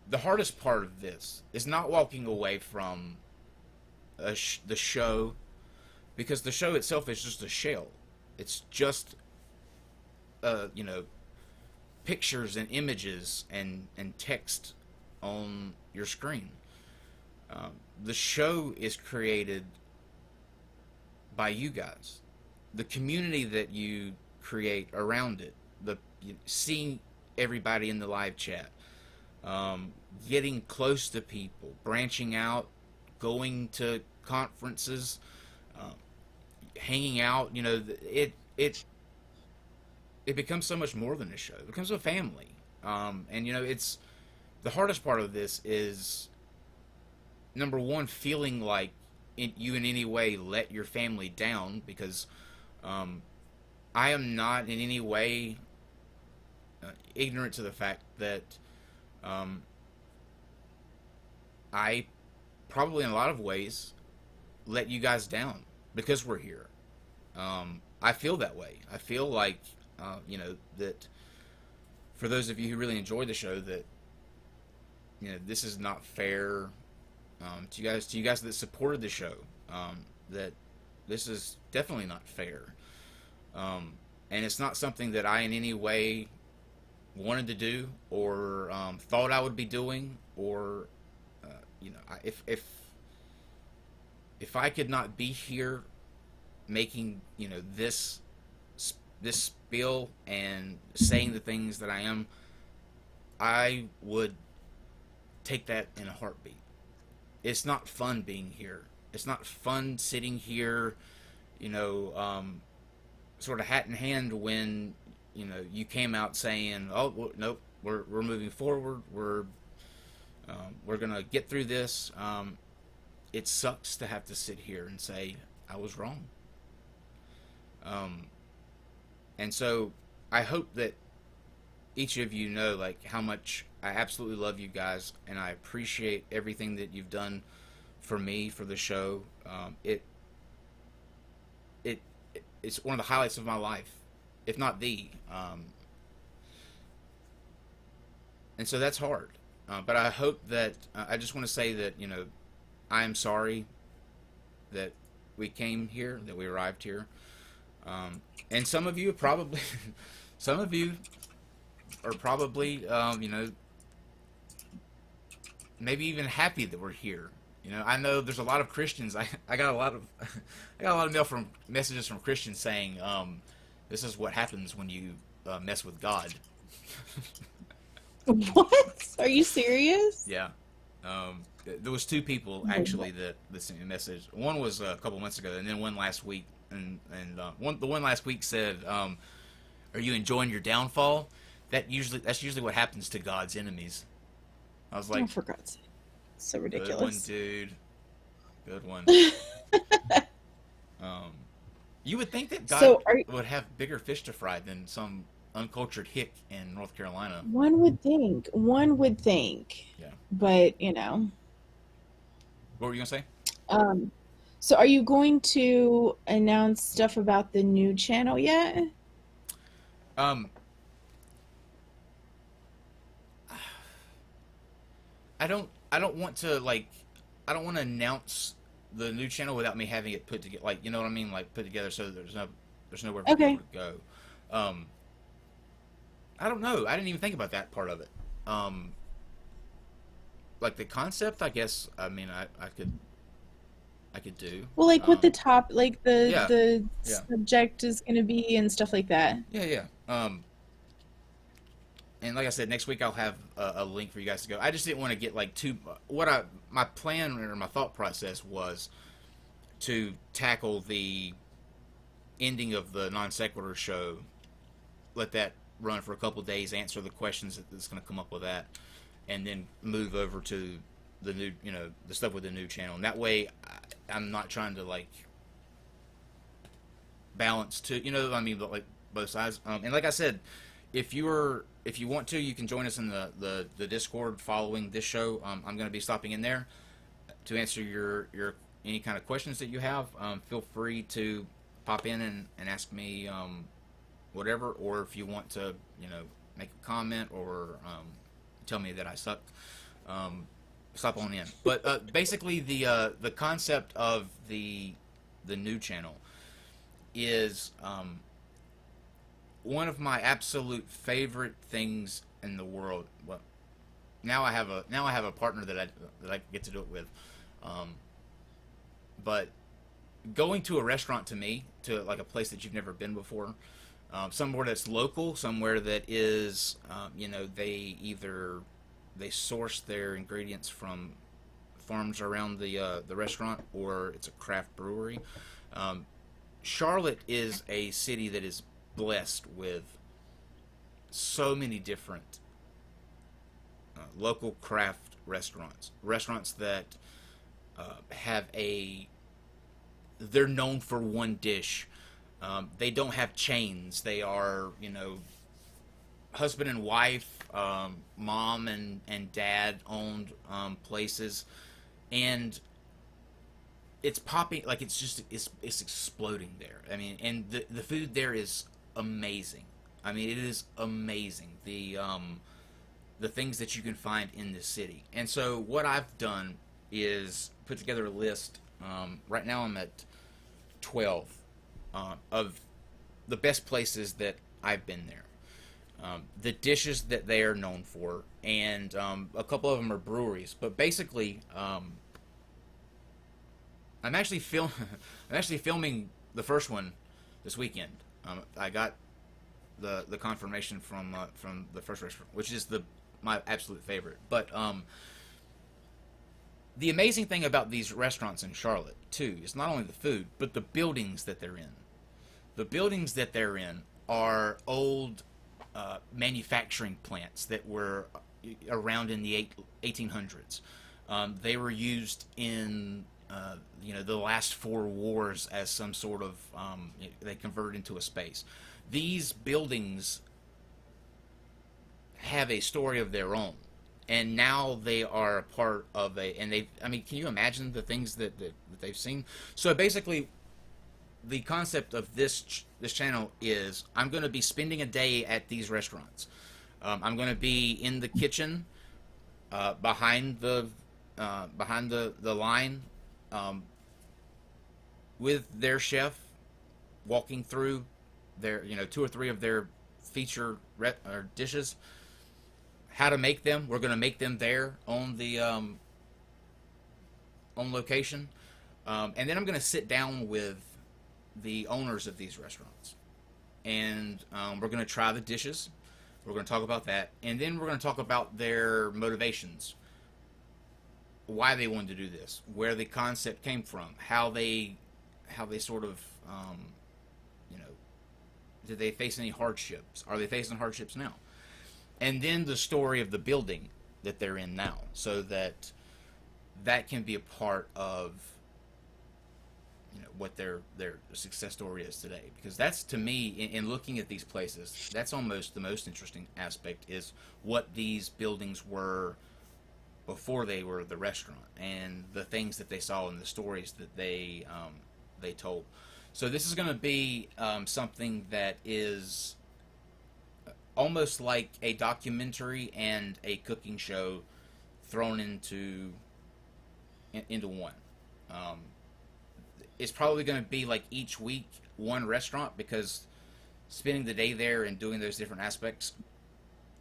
the hardest part of this is not walking away from the show, because the show itself is just a shell. It's just you know, pictures and images and text on your screen. The show is created by you guys, the community that you create around it, seeing everybody in the live chat, getting close to people, branching out, going to conferences, hanging out. You know, it becomes so much more than a show. It becomes a family. And you know, it's the hardest part of this is, number one, feeling like you in any way let your family down, because I am not in any way ignorant to the fact that I probably in a lot of ways let you guys down because we're here. I feel that way. I feel like you know, that for those of you who really enjoy the show, that this is not fair. To you guys that supported the show, that this is definitely not fair. And it's not something that I in any way wanted to do or thought I would be doing, or if I could not be here making this spiel and saying the things that I am, I would take that in a heartbeat. It's not fun being here. It's not fun sitting here, sort of hat in hand when you came out saying, "Oh, well, nope, we're moving forward. We're gonna get through this." It sucks to have to sit here and say I was wrong. And so I hope that each of you know like how much I absolutely love you guys, and I appreciate everything that you've done for me, for the show. It's one of the highlights of my life, if not the. And so that's hard. But I hope that I just want to say that I am sorry that we came here, that we arrived here. And some of you probably, some of you are probably, maybe even happy that we're here. I know there's a lot of Christians. I got a lot of, messages from Christians saying, this is what happens when you mess with God. What? Are you serious? Yeah. There was two people actually that sent me a message. One was a couple months ago, and then one last week. And the one last week said, "Are you enjoying your downfall?" That's usually what happens to God's enemies. I was like, "Oh, for God's sake, so ridiculous." Good one, dude. Good one. You would think that God would have bigger fish to fry than some uncultured hick in North Carolina. One would think. Yeah. But What were you gonna say? So are you going to announce stuff about the new channel yet? I don't want to I don't want to announce the new channel without me having it put together, you know what I mean, put together, so there's nowhere for people to go. I don't know. I didn't even think about that part of it. The concept, I guess. I mean, I could do. Well, what the top, the subject is going to be and stuff like that. Yeah. And like I said, next week I'll have a link for you guys to go. I just didn't want to get too. My plan or my thought process was to tackle the ending of the Non Sequitur show, let that run for a couple of days, answer the questions that's going to come up with that, and then move over to the new, the stuff with the new channel. And that way, I'm not trying to balance two, both sides. And like I said, if you want to, you can join us in the Discord following this show. I'm going to be stopping in there to answer your any kind of questions that you have. Feel free to pop in and ask me whatever, or if you want to make a comment or tell me that I suck, stop on in. But basically the concept of the new channel is one of my absolute favorite things in the world. Well, now I have a partner that I get to do it with. But going to a restaurant, to me, to a place that you've never been before, somewhere that's local, somewhere that is they source their ingredients from farms around the restaurant, or it's a craft brewery. Charlotte is a city that is blessed with so many different local craft restaurants that they're known for one dish. They don't have chains. They are, husband and wife, mom and dad owned places, and it's popping, it's exploding there. I mean, and the food there is amazing. I mean, it is amazing the things that you can find in this city. And so what I've done is put together a list. Right now I'm at 12 of the best places that I've been there. The dishes that they are known for, and a couple of them are breweries. But basically, I'm actually I'm actually filming the first one this weekend. I got the confirmation from the first restaurant, which is my absolute favorite. But the amazing thing about these restaurants in Charlotte too is not only the food, but the buildings that they're in. The buildings that they're in are old manufacturing plants that were around in the 1800s. They were used in the last 4 wars as some sort of they converted into a space. These buildings have a story of their own, and now they are a part of I mean, can you imagine the things that they've seen? So basically, the concept of this channel is I'm going to be spending a day at these restaurants. I'm going to be in the kitchen, behind the line, with their chef, walking through their 2 or 3 of their feature dishes. How to make them? We're going to make them there on the on location, and then I'm going to sit down with the owners of these restaurants, and we're going to try the dishes. We're going to talk about that, and then we're going to talk about their motivations, why they wanted to do this, where the concept came from, how they sort of did they face any hardships? Are they facing hardships now? And then the story of the building that they're in now, so that can be a part of what their success story is today. Because that's, to me, in looking at these places, that's almost the most interesting aspect, is what these buildings were before they were the restaurant, and the things that they saw and the stories that they told. So this is going to be something that is almost like a documentary and a cooking show thrown into one. It's probably going to be like each week one restaurant, because spending the day there and doing those different aspects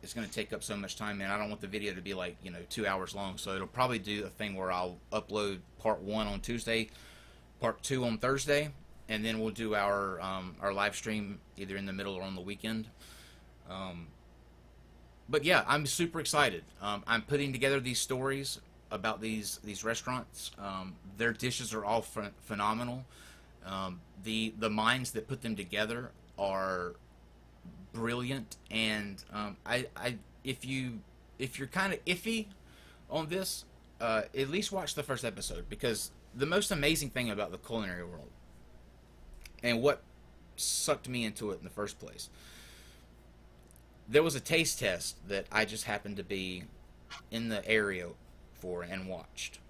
is going to take up so much time, and I don't want the video to be like 2 hours long. So it'll probably do a thing where I'll upload part 1 on Tuesday, part 2 on Thursday, and then we'll do our live stream either in the middle or on the weekend. But yeah, I'm super excited. I'm putting together these stories about these restaurants. Their dishes are all phenomenal. The minds that put them together are brilliant, and if you're kind of iffy on this, at least watch the first episode, because the most amazing thing about the culinary world, and what sucked me into it in the first place, there was a taste test that I just happened to be in the area for and watched.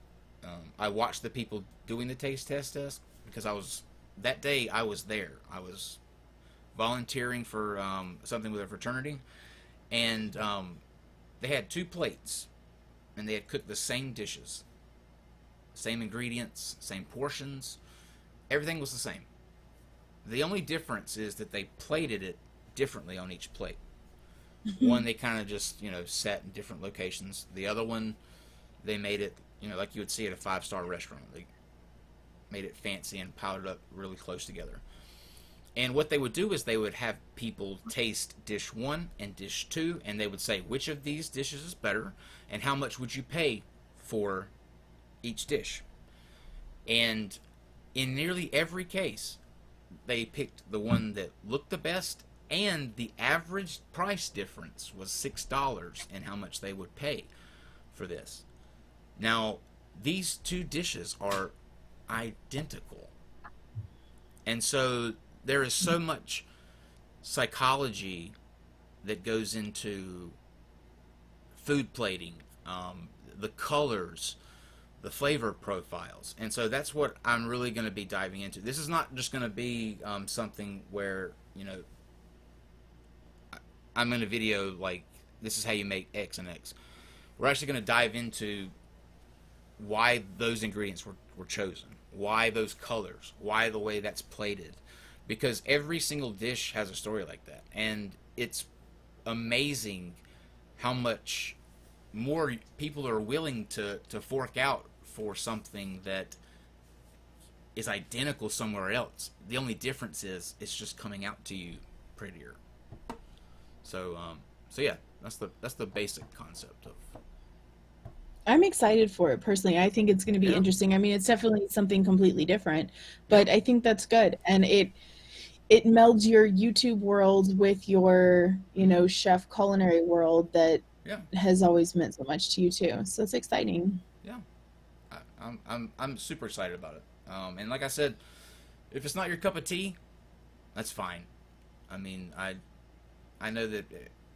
I watched the people doing the taste test because that day I was there. I was volunteering for something with a fraternity, and they had 2 plates, and they had cooked the same dishes, same ingredients, same portions. Everything was the same. The only difference is that they plated it differently on each plate. One, they kind of just set in different locations. The other one, they made it like you would see at a 5-star restaurant. They made it fancy and piled it up really close together. And what they would do is they would have people taste dish 1 and dish 2, and they would say which of these dishes is better, and how much would you pay for each dish. And in nearly every case, they picked the one that looked the best, and the average price difference was $6 in how much they would pay for this. Now, these 2 dishes are identical. And so there is so much psychology that goes into food plating, the colors, the flavor profiles. And so that's what I'm really going to be diving into. This is not just going to be something where, I'm in a video like this is how you make X and X. We're actually going to dive into why those ingredients were chosen, why those colors, why the way that's plated, because every single dish has a story like that, and it's amazing how much more people are willing to fork out for something that is identical somewhere else. The only difference is it's just coming out to you prettier. So so yeah, that's the basic concept of. I'm excited for it personally. I think it's going to be Yeah. interesting. I mean, it's definitely something completely different, but I think that's good. And it melds your YouTube world with your, chef culinary world that Yeah. has always meant so much to you too. So it's exciting. Yeah. I'm super excited about it. And like I said, if it's not your cup of tea, that's fine. I mean, I know that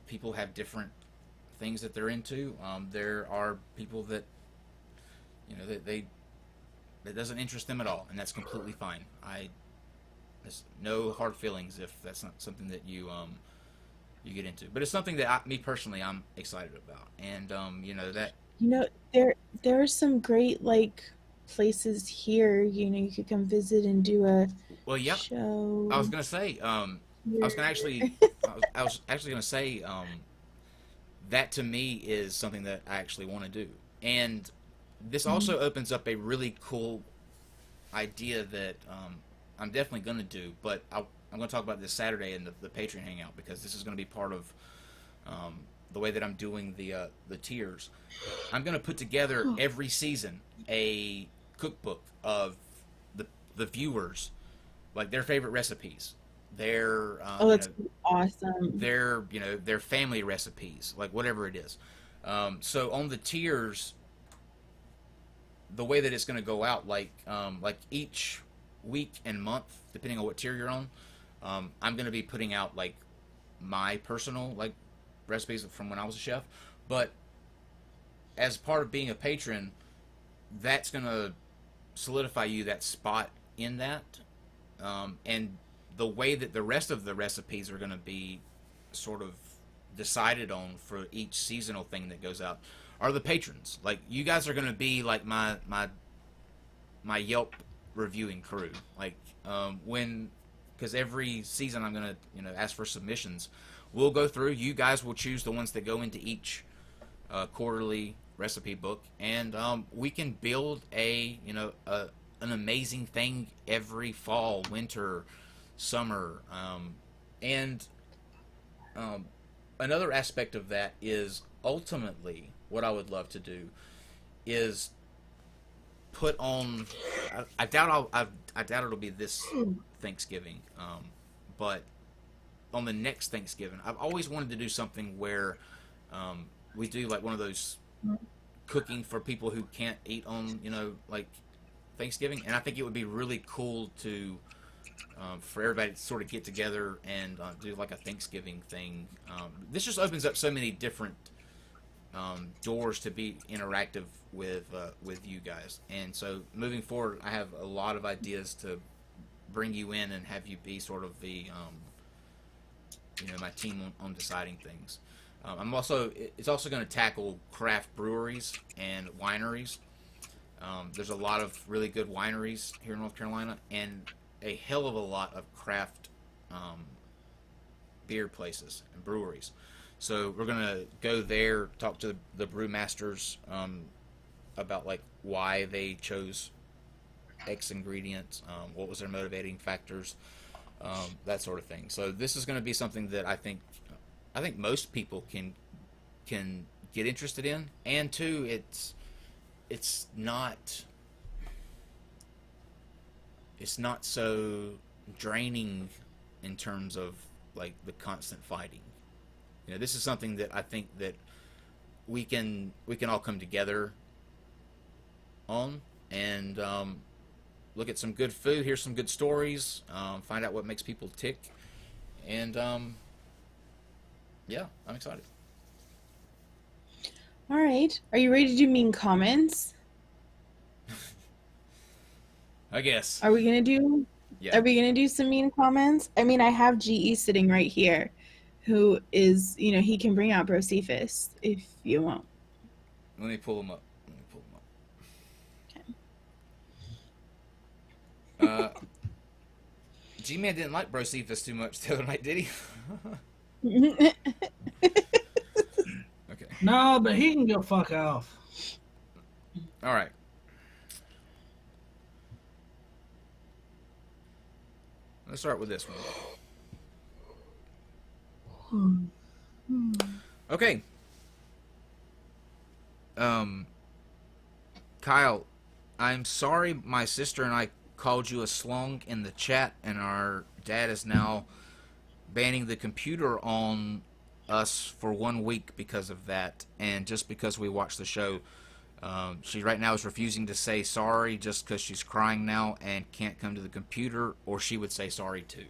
people have different things that they're into. There are people that they that doesn't interest them at all, and that's completely fine. There's no hard feelings if that's not something that you get into. But it's something that me personally, I'm excited about, and that. You know, there are some great like places here, you could come visit and do a Well, yep. show I was gonna say. I was here. gonna actually. I was actually gonna say. That to me is something that I actually want to do, and this also opens up a really cool idea that I'm definitely going to do. But I'm going to talk about this Saturday in the Patreon hangout, because this is going to be part of the way that I'm doing the tiers. I'm going to put together every season a cookbook of the viewers, like their favorite recipes, their Oh, that's awesome. their family recipes, like whatever it is. So on the tiers, the way that it's going to go out, like each week and month, depending on what tier you're on, I'm going to be putting out like my personal like recipes from when I was a chef. But as part of being a patron, that's going to solidify you that spot in that, and the way that the rest of the recipes are going to be sort of decided on for each seasonal thing that goes out are the patrons. Like, you guys are going to be like my Yelp reviewing crew. Like, because every season I'm going to ask for submissions. We'll go through. You guys will choose the ones that go into each quarterly recipe book, and we can build an amazing thing every fall, winter, summer, and another aspect of that is ultimately what I would love to do is put on. I doubt it'll be this Thanksgiving, but on the next Thanksgiving, I've always wanted to do something where we do like one of those cooking for people who can't eat on like Thanksgiving, and I think it would be really cool to for everybody to sort of get together and do like a Thanksgiving thing. This just opens up so many different doors to be interactive with you guys, and so moving forward, I have a lot of ideas to bring you in and have you be sort of the my team on deciding things. It's also going to tackle craft breweries and wineries. There's a lot of really good wineries here in North Carolina, and a hell of a lot of craft beer places and breweries. So we're gonna go there, talk to the brewmasters about like why they chose X ingredients, what was their motivating factors, that sort of thing. So this is going to be something that I think most people can get interested in, and two, it's not so draining in terms of like the constant fighting. This is something that I think that we can all come together on and look at some good food, hear some good stories, find out what makes people tick, and yeah, I'm excited. All right. Are you ready to do mean comments? I guess. Are we gonna do Yeah. Are we gonna do some mean comments? I mean, I have GE sitting right here, who is, he can bring out Brocephus if you want. Let me pull him up. G-Man didn't like Brocephus too much the other night, did he? Okay. No, but he can go fuck off. All right. Let's start with this one. Okay. Kyle, I'm sorry my sister and I called you a slong in the chat, and our dad is now banning the computer on us for 1 week because of that, and just because we watched the show. She right now is refusing to say sorry just because she's crying now and can't come to the computer, or she would say sorry too.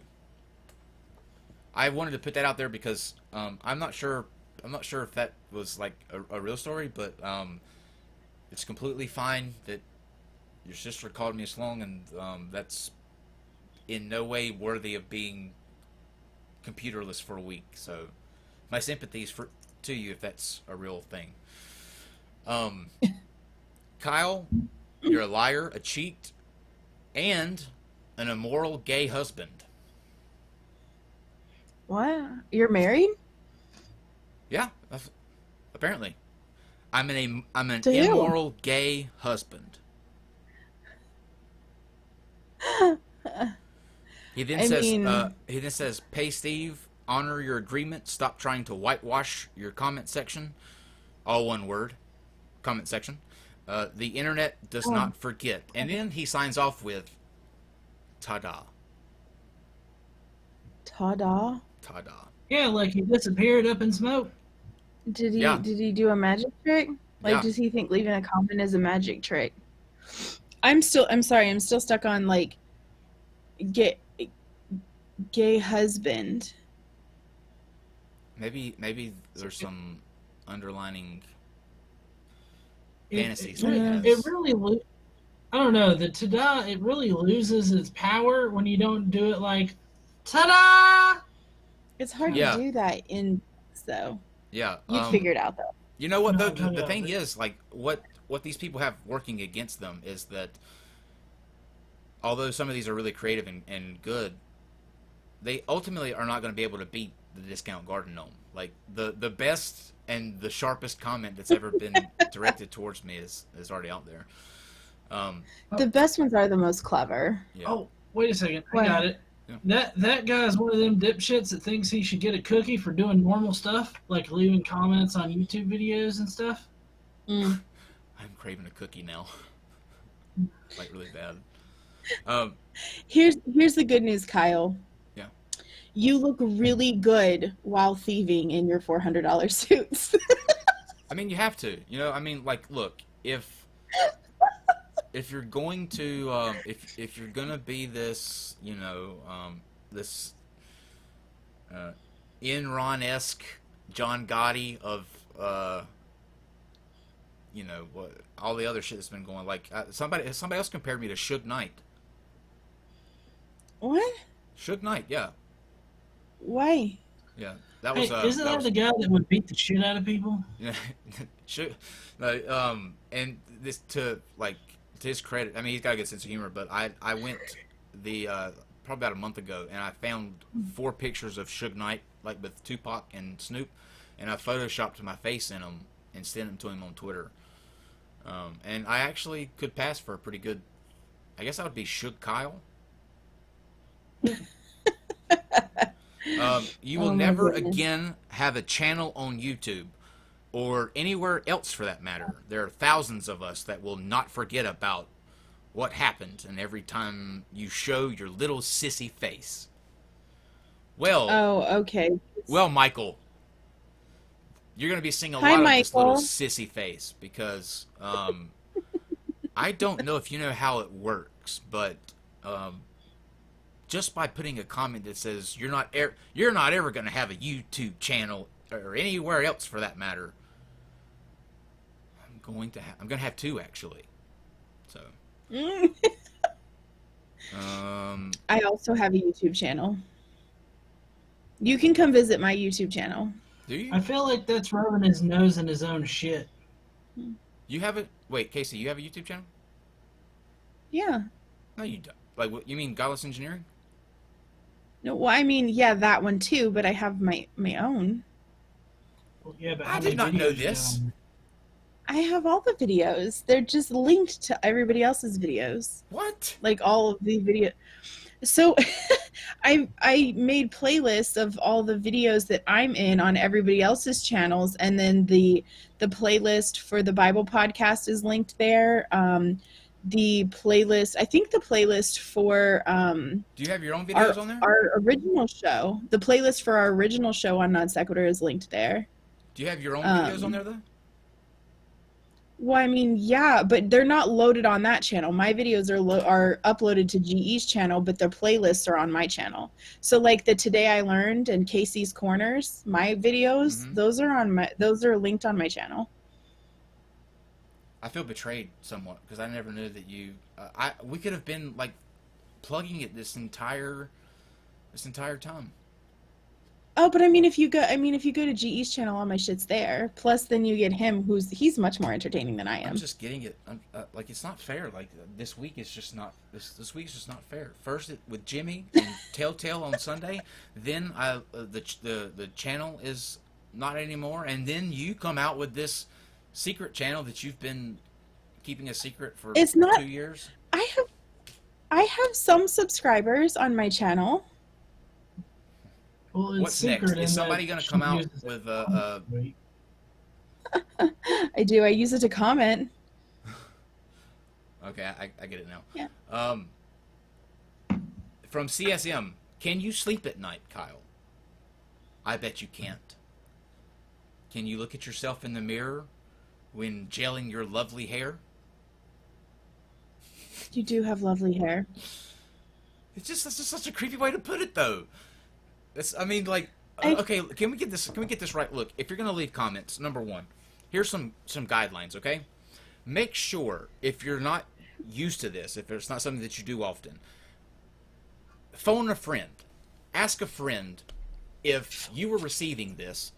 I wanted to put that out there because I'm not sure if that was like a real story, but it's completely fine that your sister called me a slong, and that's in no way worthy of being computerless for a week. So my sympathies to you if that's a real thing. Kyle, you're a liar, a cheat, and an immoral gay husband. What? You're married? Yeah, apparently. I'm an To who? immoral gay husband. He then says, "Pay Steve, honor your agreement, stop trying to whitewash your comment section." All one word, comment section. The internet does not forget. And then he signs off with, "Ta-da." Ta-da? Ta-da. Yeah, like he disappeared up in smoke. Did he Yeah. did he do a magic trick? Like, Yeah. does he think leaving a comment is a magic trick? I'm sorry, I'm still stuck on like gay husband. Maybe there's some underlining It fantasies. really, I don't know. The ta-da, it really loses its power when you don't do it like, ta-da! It's hard Yeah. to do that in though. Yeah. You figure it out though. You know what? No, The thing is, like, what these people have working against them is that although some of these are really creative and good, they ultimately are not going to be able to beat the Discount Garden Gnome. Like, the best and the sharpest comment that's ever been directed towards me is already out there. The best ones are the most clever. Yeah. Oh, wait a second. What? I got it. Yeah. That guy's one of them dipshits that thinks he should get a cookie for doing normal stuff, like leaving comments on YouTube videos and stuff. Mm. I'm craving a cookie now. Like, really bad. Here's the good news, Kyle. Yeah. You look really good while thieving in your $400 suits. I mean, you have to. You know, I mean, like, look, if you're going to if you're gonna be this, you know, this Enron-esque John Gotti of you know, what all the other shit that's been going, like, somebody else compared me to Suge Knight. What? Suge Knight, yeah, Why? that Hey, was isn't that the guy that would beat the shit out of people? yeah, and this to his credit, I mean, he's got a good sense of humor, but I went probably about a month ago, and I found 4 pictures of Suge Knight, like with Tupac and Snoop, and I photoshopped my face in them and sent them to him on Twitter. And I actually could pass for a pretty good, I guess I would be Suge Kyle. You will Oh my never goodness. again have a channel on YouTube or anywhere else for that matter. There are thousands of us that will not forget about what happened, and every time you show your little sissy face. Well, Oh, okay. Michael, you're going to be seeing a Hi, lot of this little Michael. sissy face because I don't know if you know how it works, but just by putting a comment that says you're not ever going to have a YouTube channel or anywhere else for that matter, I'm going to have 2 actually. So I also have a YouTube channel. You can come visit my YouTube channel. Do you? I feel like that's rubbing his nose in his own shit. You have it? Wait, Casey, you have a YouTube channel? Yeah. No, you don't. Like, what, you mean Godless Engineering? No, well, I mean, yeah, that one too, but I have my own. Well, yeah, but I how did many not know videos you got this. on there? I have all the videos. They're just linked to everybody else's videos. What? Like all of the video. So I made playlists of all the videos that I'm in on everybody else's channels, and then the playlist for the Bible podcast is linked there. The playlist, I think the playlist for Do you have your own videos on there? our original show, the playlist for our original show on Non Sequitur is linked there. Do you have your own videos on there, though? Well, I mean, yeah, but they're not loaded on that channel. My videos are uploaded to GE's channel, but their playlists are on my channel. So, like the Today I Learned and Casey's Corners, my videos, those are linked on my channel. I feel betrayed somewhat because I never knew that you. We could have been like plugging it this entire time. Oh, but I mean, if you go to GE's channel, all my shit's there. Plus, then you get him, he's much more entertaining than I am. I'm just getting it. Like, it's not fair. Like, this week is just not. This week is just not fair. First with Jimmy and Telltale on Sunday, then the channel is not anymore, and then you come out with this secret channel that you've been keeping a secret for 2 years. I have some subscribers on my channel. Well, it's What's next? secret Is in somebody that going to she come out uses with it. I do. I use it to comment. Okay, I get it now. Yeah. From CSM, can you sleep at night, Kyle? I bet you can't. Can you look at yourself in the mirror when gelling your lovely hair? You do have lovely hair. That's just such a creepy way to put it, though. I mean, like, okay, can we get this right? Look, if you're gonna leave comments, number one, here's some guidelines, okay? Make sure, if you're not used to this, if it's not something that you do often, phone a friend. Ask a friend if you were receiving this,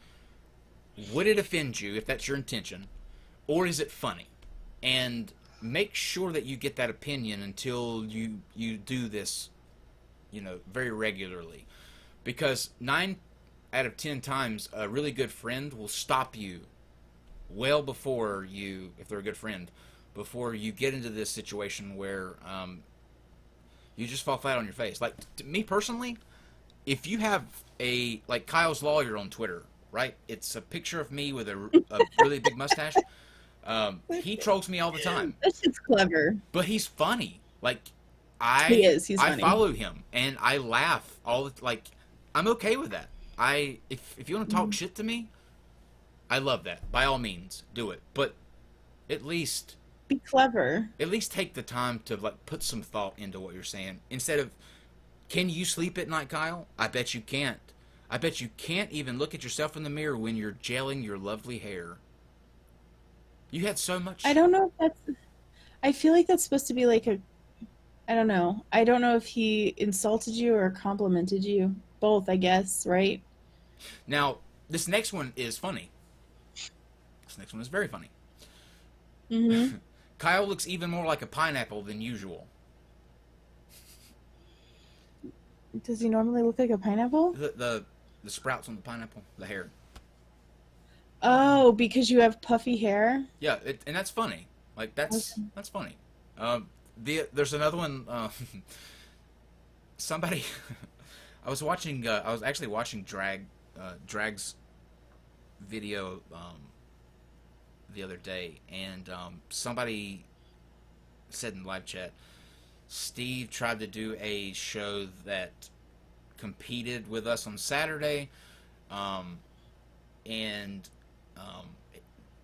would it offend you if that's your intention, or is it funny? And make sure that you get that opinion until you do this, very regularly. Because 9 out of 10 times, a really good friend will stop you well before you, if they're a good friend, before you get into this situation where you just fall flat on your face. Like, to me personally, if you have like Kyle's Lawyer on Twitter, right? It's a picture of me with a really big mustache. He trolls me all the time. That shit's clever. But he's funny. Like, He is. He's I funny. follow him and I laugh all the like. I'm okay with that. If you want to talk shit to me, I love that. By all means, do it. But at least Be clever. at least take the time to like put some thought into what you're saying instead of, can you sleep at night, Kyle? I bet you can't. I bet you can't even look at yourself in the mirror when you're gelling your lovely hair. You had so much. I don't know if that's. I feel like that's supposed to be like a. I don't know. I don't know if he insulted you or complimented you. Both, I guess, right? Now, this next one is funny. This next one is very funny. Mm-hmm. Kyle looks even more like a pineapple than usual. Does he normally look like a pineapple? The sprouts on the pineapple, the hair. Oh, because you have puffy hair? Yeah, and that's funny. Like, that's funny. There's another one. Somebody, I was actually watching Drag's video the other day, and somebody said in live chat, Steve tried to do a show that competed with us on Saturday, and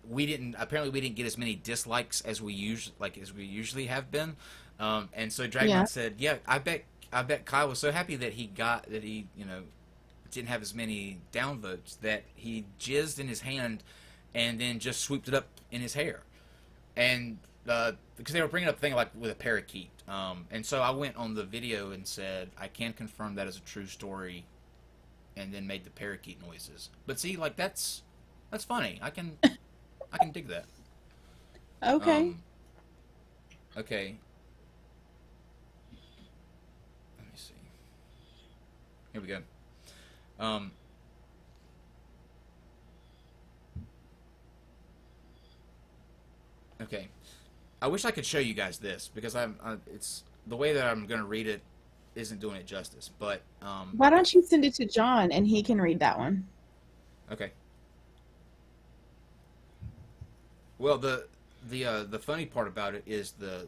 we didn't get as many dislikes as we usually have been, and so Dragman said, "Yeah, I bet Kyle was so happy that he didn't have as many downvotes that he jizzed in his hand and then just swooped it up in his hair." And because they were bringing up a thing like with a parakeet, and so I went on the video and said, "I can confirm that is a true story," and then made the parakeet noises. But see, like that's funny. I can dig that. Okay. Okay. Let me see. Here we go. Okay. I wish I could show you guys this because it's the way that I'm going to read it isn't doing it justice. But Why don't you send it to John and he can read that one? okay. Well, the funny part about it is the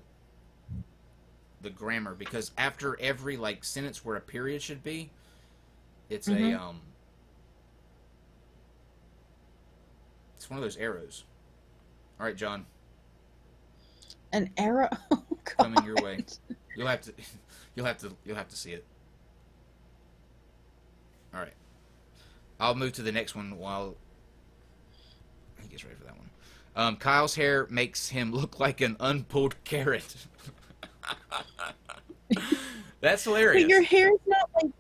grammar, because after every like sentence where a period should be, it's Mhm. it's one of those arrows. All right, John, An arrow. Oh, coming your way. God. You'll have to see it. All right. I'll move to the next one while he gets ready for that one. Kyle's hair makes him look like an unpulled carrot. That's hilarious.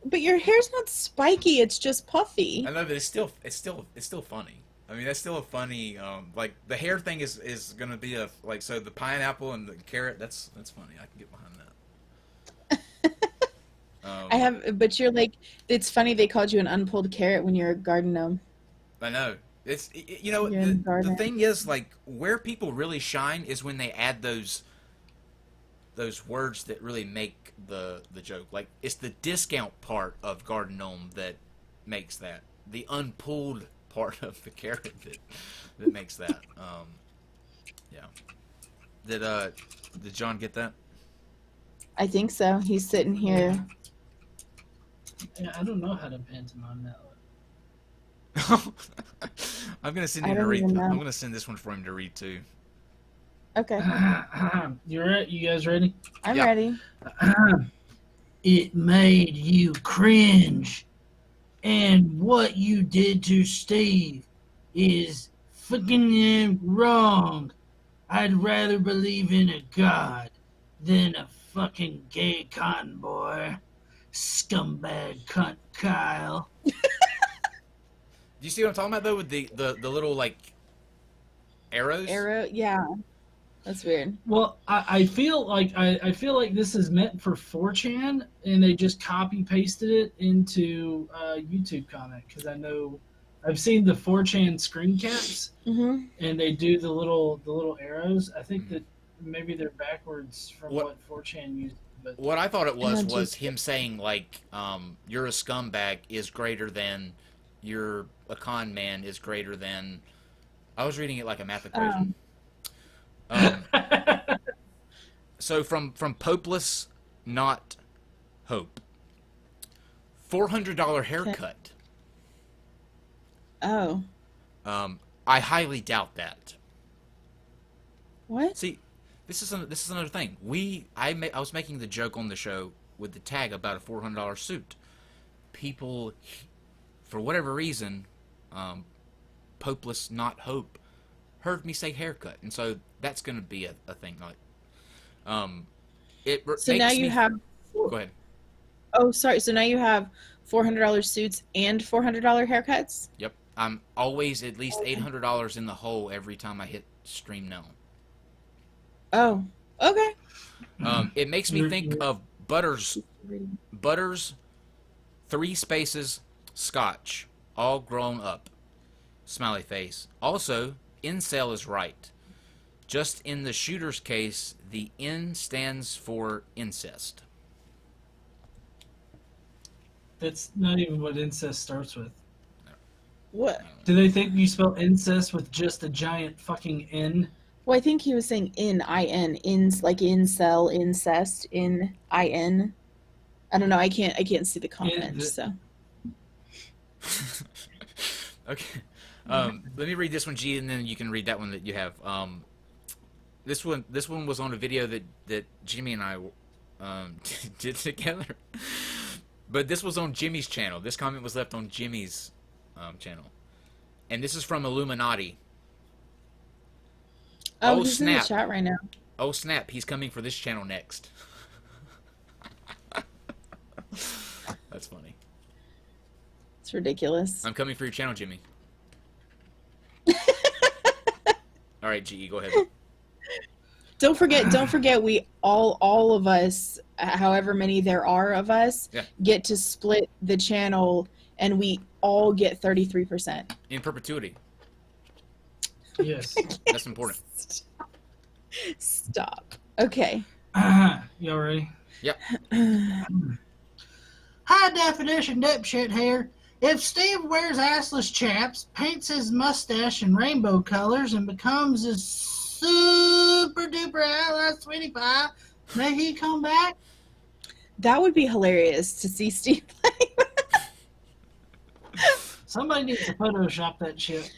But your hair's not spiky. It's just puffy. I know, but it's still funny. I mean, that's still a funny like the hair thing is gonna be a like, so the pineapple and the carrot, that's funny. I can get behind that. But you're like, it's funny they called you an unpulled carrot when you're a garden gnome. I know. It's you know, You're in the the garden. thing is, like, where people really shine is when they add those words that really make the joke. Like, it's the discount part of garden gnome that makes that. The unpulled part of the carrot that makes that. Yeah. Did John get that? I think so. He's sitting here. Yeah, I don't know how to pantomime that one. I'm gonna send I him to don't read. even know. I'm gonna send this one for him to read too. Okay, You right? You guys ready? I'm Yeah. ready. It made you cringe. And what you did to Steve is fucking wrong. I'd rather believe in a god than a fucking gay cotton boy. Scumbag cunt Kyle. Do you see what I'm talking about though, with the little like arrows? Arrow, yeah, that's weird. Well, I feel like I feel like this is meant for 4chan, and they just copy pasted it into a YouTube comment, because I know I've seen the 4chan screen caps, Mm-hmm. and they do the little arrows. I think that maybe they're backwards from what 4chan used. But What I thought it was And then just- him saying like, you're a scumbag is greater than you're a con man is greater than. I was reading it like a math equation. So from Popeless, not Hope. $400 haircut. Oh, I highly doubt that. what? See, this is another thing. I was making the joke on the show with the tag about a $400 suit. People, for whatever reason, Popeless, not Hope, heard me say haircut, and so that's going to be a thing. Like, So now you have. Go ahead. Oh, sorry. So now you have $400 suits and $400 haircuts. Yep, I'm always at least $800 in the hole every time I hit stream now. Oh, okay. It makes me think of Butters, 3 spaces, Scotch, all grown up, smiley face. Also, incel is right. Just in the shooter's case, the N stands for incest. that's not even what incest starts with. What? Do they think you spell incest with just a giant fucking N? Well, I think he was saying in, like incel, incest, in. I don't know. I can't see the comment. So Okay. Let me read this one, G, and then you can read that one that you have. This one was on a video that Jimmy and I did together. But this was on Jimmy's channel. This comment was left on Jimmy's channel. And this is from Illuminati. oh, he's in the snap. chat right now. Oh snap, he's coming for this channel next. That's funny. It's ridiculous. I'm coming for your channel, Jimmy. All right, GE, go ahead. Don't forget we all of us, however many there are of us, get to split the channel, and we all get 33%. In perpetuity. Yes. That's important. Stop. Okay. Y'all ready? Yep. High definition dipshit here. If Steve wears assless chaps, paints his mustache in rainbow colors, and becomes his super duper ally sweetie pie, may he come back? That would be hilarious to see Steve play. Somebody needs to Photoshop that shit.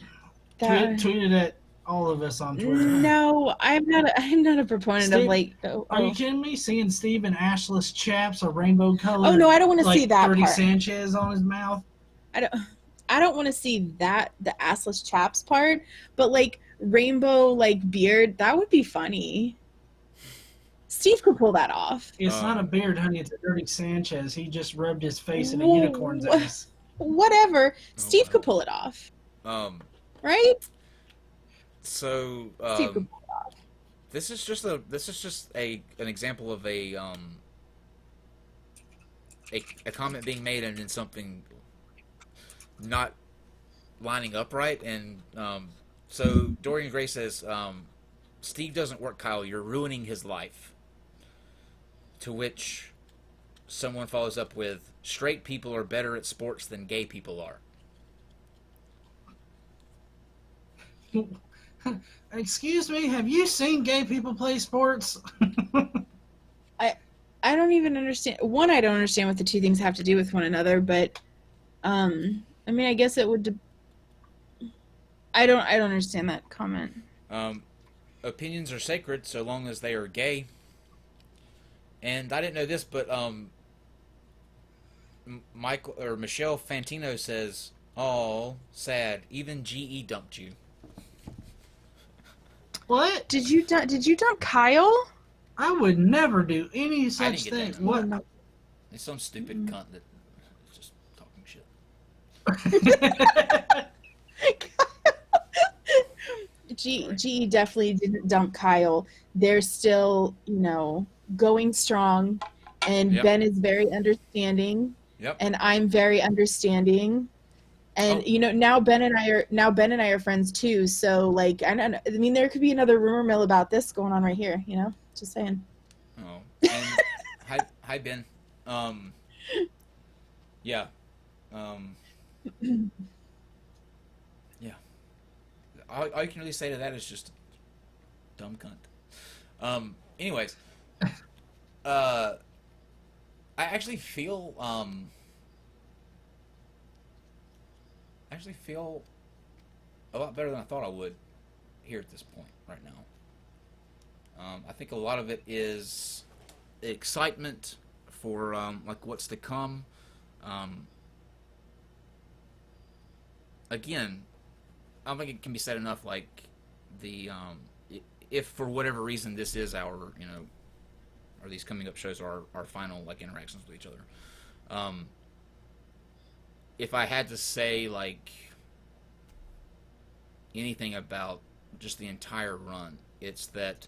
That- Tweet it at all of us on Twitter. No, I'm not a proponent Steve, of like. Are you kidding me? Seeing Steve in ashless chaps or rainbow color? Oh no, I don't want to see that Birdie part. Sanchez on his mouth. I don't want to see that, the assless chaps part, but like rainbow like beard, that would be funny. Steve could pull that off. It's not a beard, honey. It's a Dirty Sanchez. He just rubbed his face in a unicorn's ass. Whatever. Steve could pull it off. Right? So Steve could pull it off. this is just an example of a comment being made and then something not lining up right. And so Dorian Gray says, Steve doesn't work, Kyle. You're ruining his life. To which someone follows up with, straight people are better at sports than gay people are. Excuse me, have you seen gay people play sports? I don't even understand. One, I don't understand what the two things have to do with one another, but I mean, I guess it would. I don't understand that comment. Opinions are sacred so long as they are gay. And I didn't know this, but Michelle Fantino says, "Oh, sad. Even GE dumped you." What? Did you dump Kyle? I would never do any such didn't get thing. that. What? It's some stupid cunt that is just talking shit. GE definitely didn't dump Kyle. They're still, going strong, and Yep. Ben is very understanding, Yep. and I'm very understanding, and now Ben and I are friends too. So like, I mean, there could be another rumor mill about this going on right here. Just saying. Oh, and hi Ben. Yeah. Yeah. All you can really say to that is just dumb cunt. Anyways, I actually feel a lot better than I thought I would here at this point right now. I think a lot of it is excitement for like what's to come. Again, I don't think it can be said enough. Like if for whatever reason this is our or these coming up shows are our final like interactions with each other. If I had to say like anything about just the entire run, it's that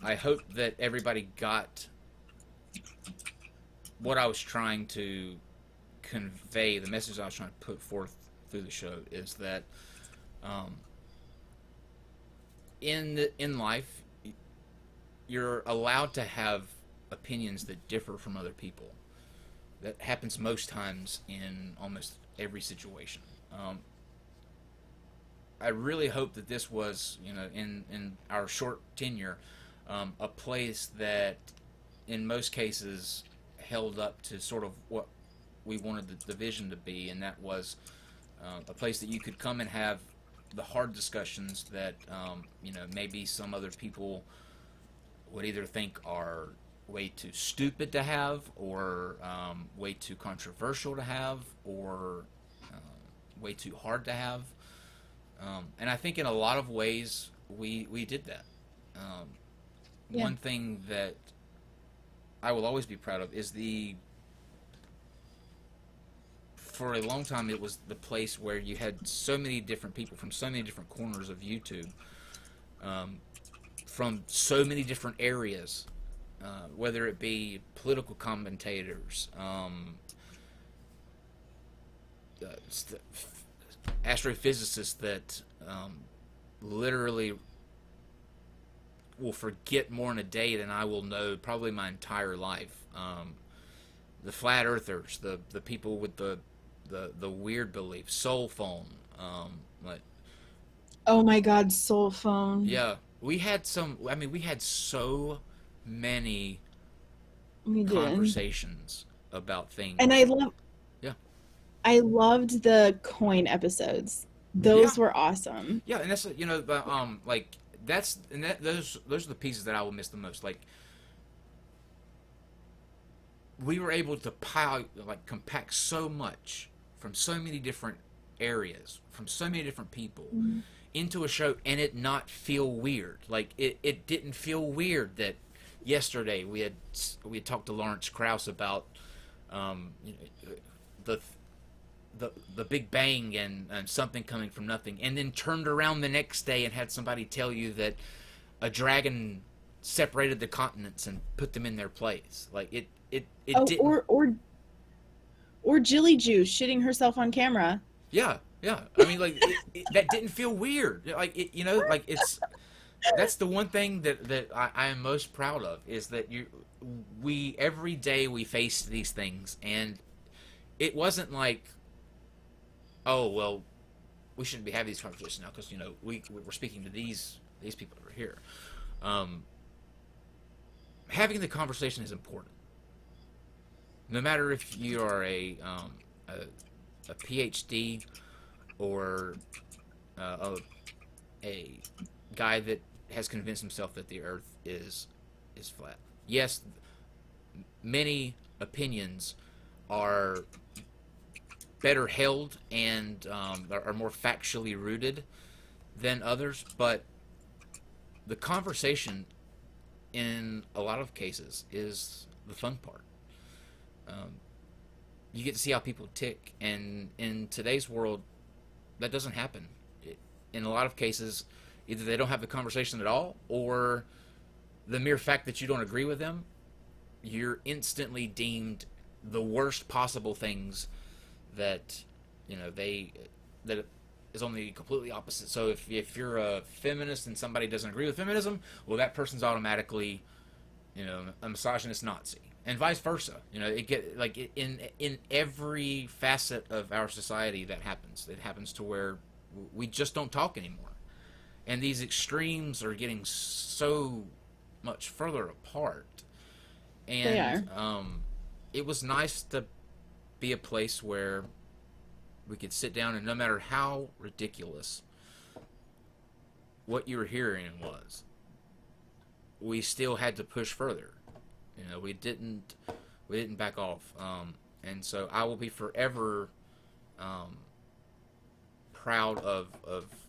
I hope that everybody got what I was trying to convey. The message I was trying to put forth through the show is that in life you're allowed to have opinions that differ from other people. That happens most times in almost every situation. I really hope that this was, in our short tenure, a place that, in most cases, held up to sort of what we wanted the vision to be, and that was a place that you could come and have the hard discussions that, maybe some other people would either think are way too stupid to have, or way too controversial to have, or way too hard to have. And I think in a lot of ways we did that. Yeah. One thing that I will always be proud of is the for a long time, it was the place where you had so many different people from so many different corners of YouTube, from so many different areas, whether it be political commentators, astrophysicists that literally will forget more in a day than I will know probably my entire life. The flat earthers, the people with the weird beliefs, soul phone, like, Oh my God, soul phone. yeah, we had some. I mean, we had so many We did. conversations about things. And Yeah. I loved the coin episodes. Those Yeah. were awesome. Yeah, and that's like those are the pieces that I will miss the most. Like, we were able to compact so much from so many different areas, from so many different people, into a show, and it not feel weird. Like, it didn't feel weird that yesterday we had talked to Lawrence Krauss about the Big Bang and something coming from nothing, and then turned around the next day and had somebody tell you that a dragon separated the continents and put them in their place. Like, it didn't. Or Jilly Juice shitting herself on camera. Yeah. I mean, like, that didn't feel weird. Like, like, that's the one thing that I am most proud of, is that we every day we faced these things, and it wasn't like, oh, well, we shouldn't be having these conversations now because we're speaking to these people over here. Having the conversation is important. No matter if you are a PhD or a guy that has convinced himself that the Earth is flat. Yes, many opinions are better held and are more factually rooted than others, but the conversation in a lot of cases is the fun part. You get to see how people tick, and in today's world, that doesn't happen. In a lot of cases, either they don't have the conversation at all, or the mere fact that you don't agree with them, you're instantly deemed the worst possible things that that is on the completely opposite. So if you're a feminist and somebody doesn't agree with feminism, well, that person's automatically a misogynist Nazi, and vice versa. In every facet of our society that happens. It happens to where we just don't talk anymore, and these extremes are getting so much further apart. And They are. It was nice to be a place where we could sit down, and no matter how ridiculous what you were hearing was, we still had to push further. We didn't back off. And so I will be forever proud of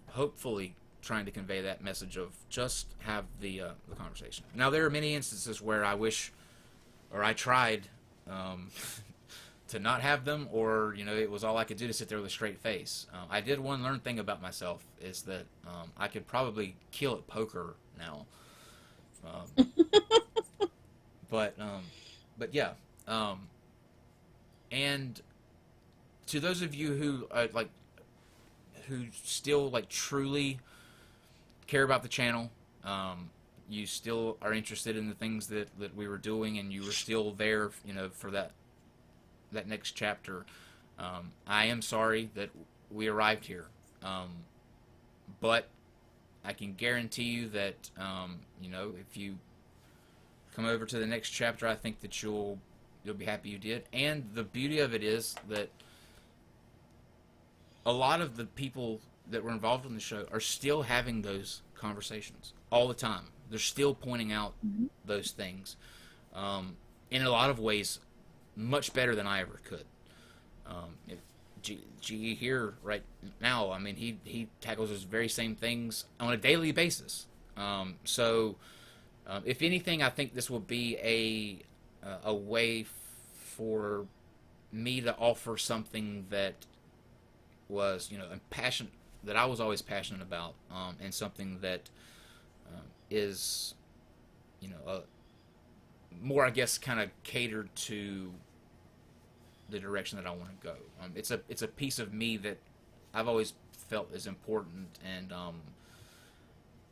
hopefully trying to convey that message of just have the conversation. Now, there are many instances where I wish, or I tried to not have them, or it was all I could do to sit there with a straight face. I did one learned thing about myself, is that I could probably kill at poker now. But yeah. And to those of you who still truly care about the channel, you still are interested in the things that we were doing, and you were still there, for that next chapter. I am sorry that we arrived here, but I can guarantee you that if you come over to the next chapter, I think that you'll be happy you did. And the beauty of it is that a lot of the people that were involved in the show are still having those conversations all the time. They're still pointing out those things, in a lot of ways much better than I ever could. GE here right now, I mean, he tackles those very same things on a daily basis. So if anything, I think this will be a way for me to offer something that was, passionate, that I was always passionate about, and something that is, more, I guess, kind of catered to the direction that I want to go. It's a piece of me that I've always felt is important, and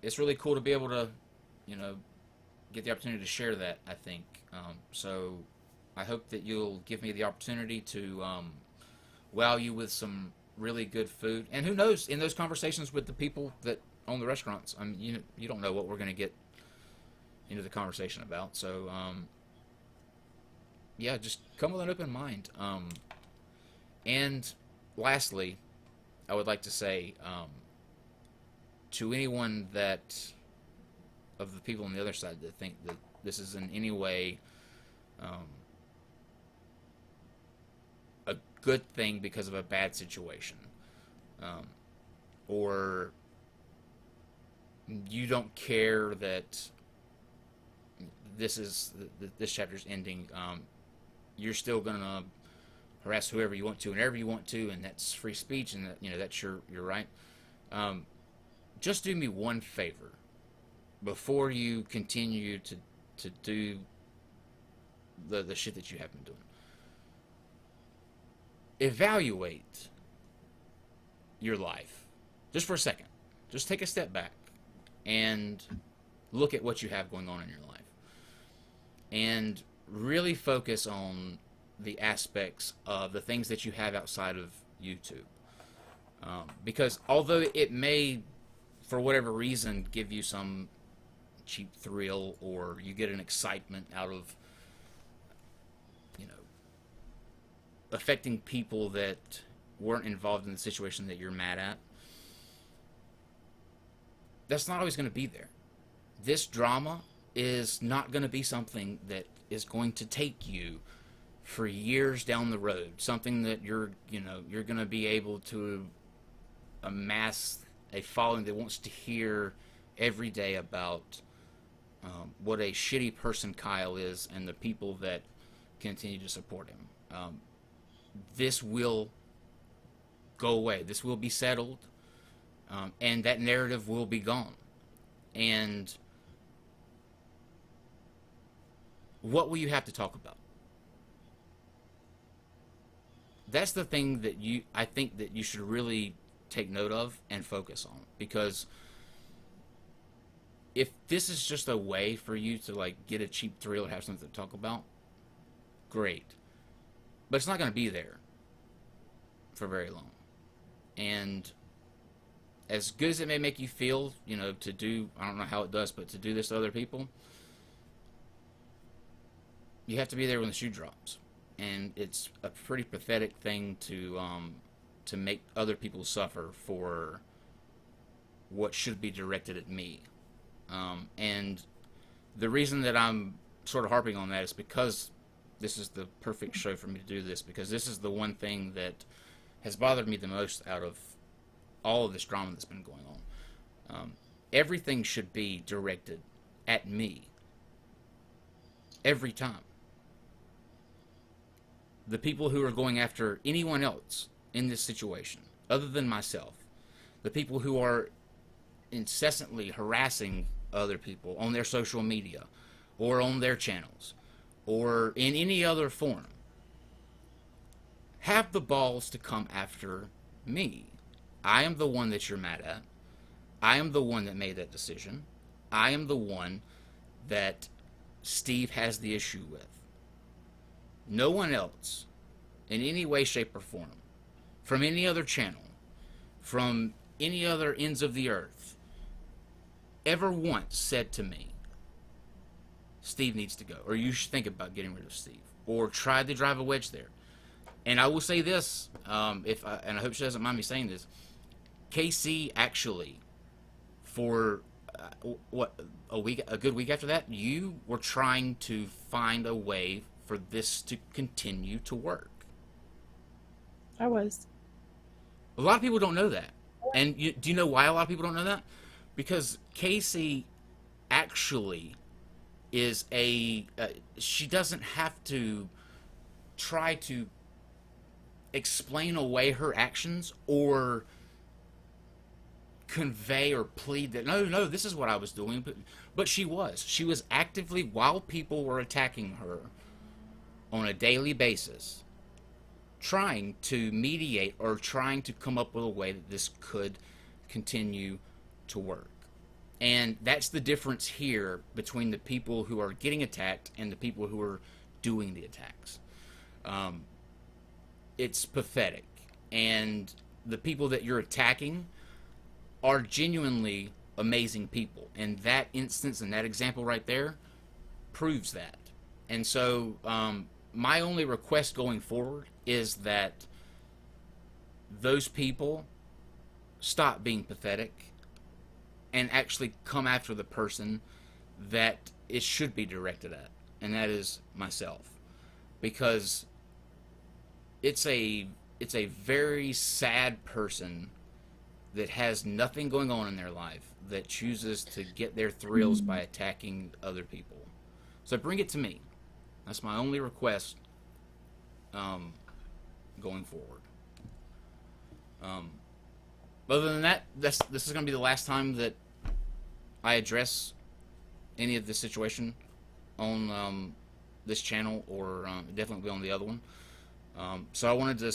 it's really cool to be able to, get the opportunity to share that, I think. So I hope that you'll give me the opportunity to wow you with some really good food. And who knows, in those conversations with the people that own the restaurants, you don't know what we're going to get into the conversation about. So, yeah, just come with an open mind. And lastly, I would like to say to anyone that, of the people on the other side that think that this is in any way a good thing because of a bad situation, or you don't care that this chapter's ending, you're still gonna harass whoever you want to, whenever you want to, and that's free speech, and that's your right. Just do me one favor before you continue to do the shit that you have been doing. Evaluate your life just for a second. Just take a step back and look at what you have going on in your life, and really focus on the aspects of the things that you have outside of YouTube. Because although it may, for whatever reason, give you some cheap thrill, or you get an excitement out of, affecting people that weren't involved in the situation that you're mad at, that's not always going to be there. This drama is not going to be something that is going to take you for years down the road. Something that you're going to be able to amass a following that wants to hear every day about what a shitty person Kyle is, and the people that continue to support him. This will go away. This will be settled, and that narrative will be gone. And what will you have to talk about? That's the thing that I think that you should really take note of and focus on. Because if this is just a way for you to get a cheap thrill or have something to talk about, great. But it's not going to be there for very long. And as good as it may make you feel, to do, I don't know how it does, but to do this to other people, you have to be there when the shoe drops. And it's a pretty pathetic thing to make other people suffer for what should be directed at me. And the reason that I'm sort of harping on that is because this is the perfect show for me to do this, because this is the one thing that has bothered me the most out of all of this drama that's been going on. Everything should be directed at me. Every time. The people who are going after anyone else in this situation, other than myself, the people who are incessantly harassing other people on their social media, or on their channels, or in any other form, have the balls to come after me. I am the one that you're mad at. I am the one that made that decision. I am the one that Steve has the issue with. No one else, in any way, shape, or form, from any other channel, from any other ends of the earth, ever once said to me, Steve needs to go, or you should think about getting rid of Steve, or try to drive a wedge there. And I will say this, and I hope she doesn't mind me saying this, KC actually, for a good week after that, you were trying to find a way for this to continue to work. I was. A lot of people don't know that. And do you know why a lot of people don't know that? Because Casey actually is she doesn't have to try to explain away her actions or convey or plead that no, this is what I was doing, but she was actively, while people were attacking her on a daily basis, trying to mediate or trying to come up with a way that this could continue to work. And that's the difference here between the people who are getting attacked and the people who are doing the attacks. It's pathetic. And the people that you're attacking are genuinely amazing people. And that instance and that example right there proves that. And so my only request going forward is that those people stop being pathetic and actually come after the person that it should be directed at, and that is myself, because it's a very sad person that has nothing going on in their life that chooses to get their thrills by attacking other people. So bring it to me. That's my only request going forward. Other than that, this is going to be the last time that I address any of this situation on this channel, or definitely be on the other one. So I wanted to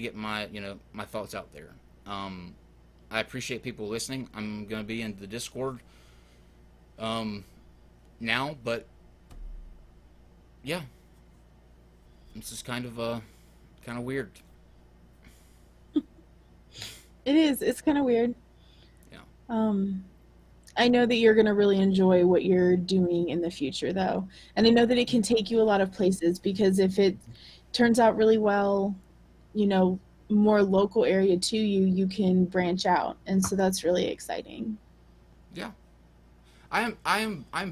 get my my thoughts out there. I appreciate people listening. I'm going to be in the Discord now, but yeah, this is kind of weird. It is. It's kind of weird. Yeah. I know that you're going to really enjoy what you're doing in the future, though. And I know that it can take you a lot of places, because if it turns out really well, more local area to you, you can branch out. And so that's really exciting. Yeah. I'm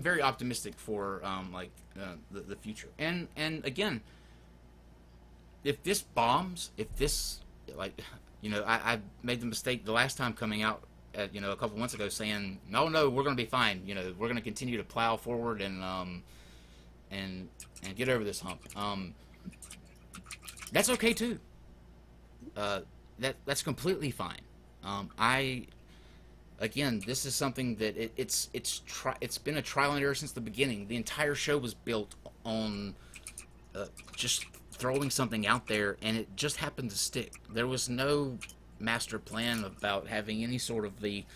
very optimistic for the future. And again, if this bombs, I made the mistake the last time coming out, a couple months ago, saying no, we're going to be fine. We're going to continue to plow forward and get over this hump. That's okay too. That's completely fine. Again, this is something that it's been a trial and error since the beginning. The entire show was built on just throwing something out there, and it just happened to stick. There was no master plan about having any sort of the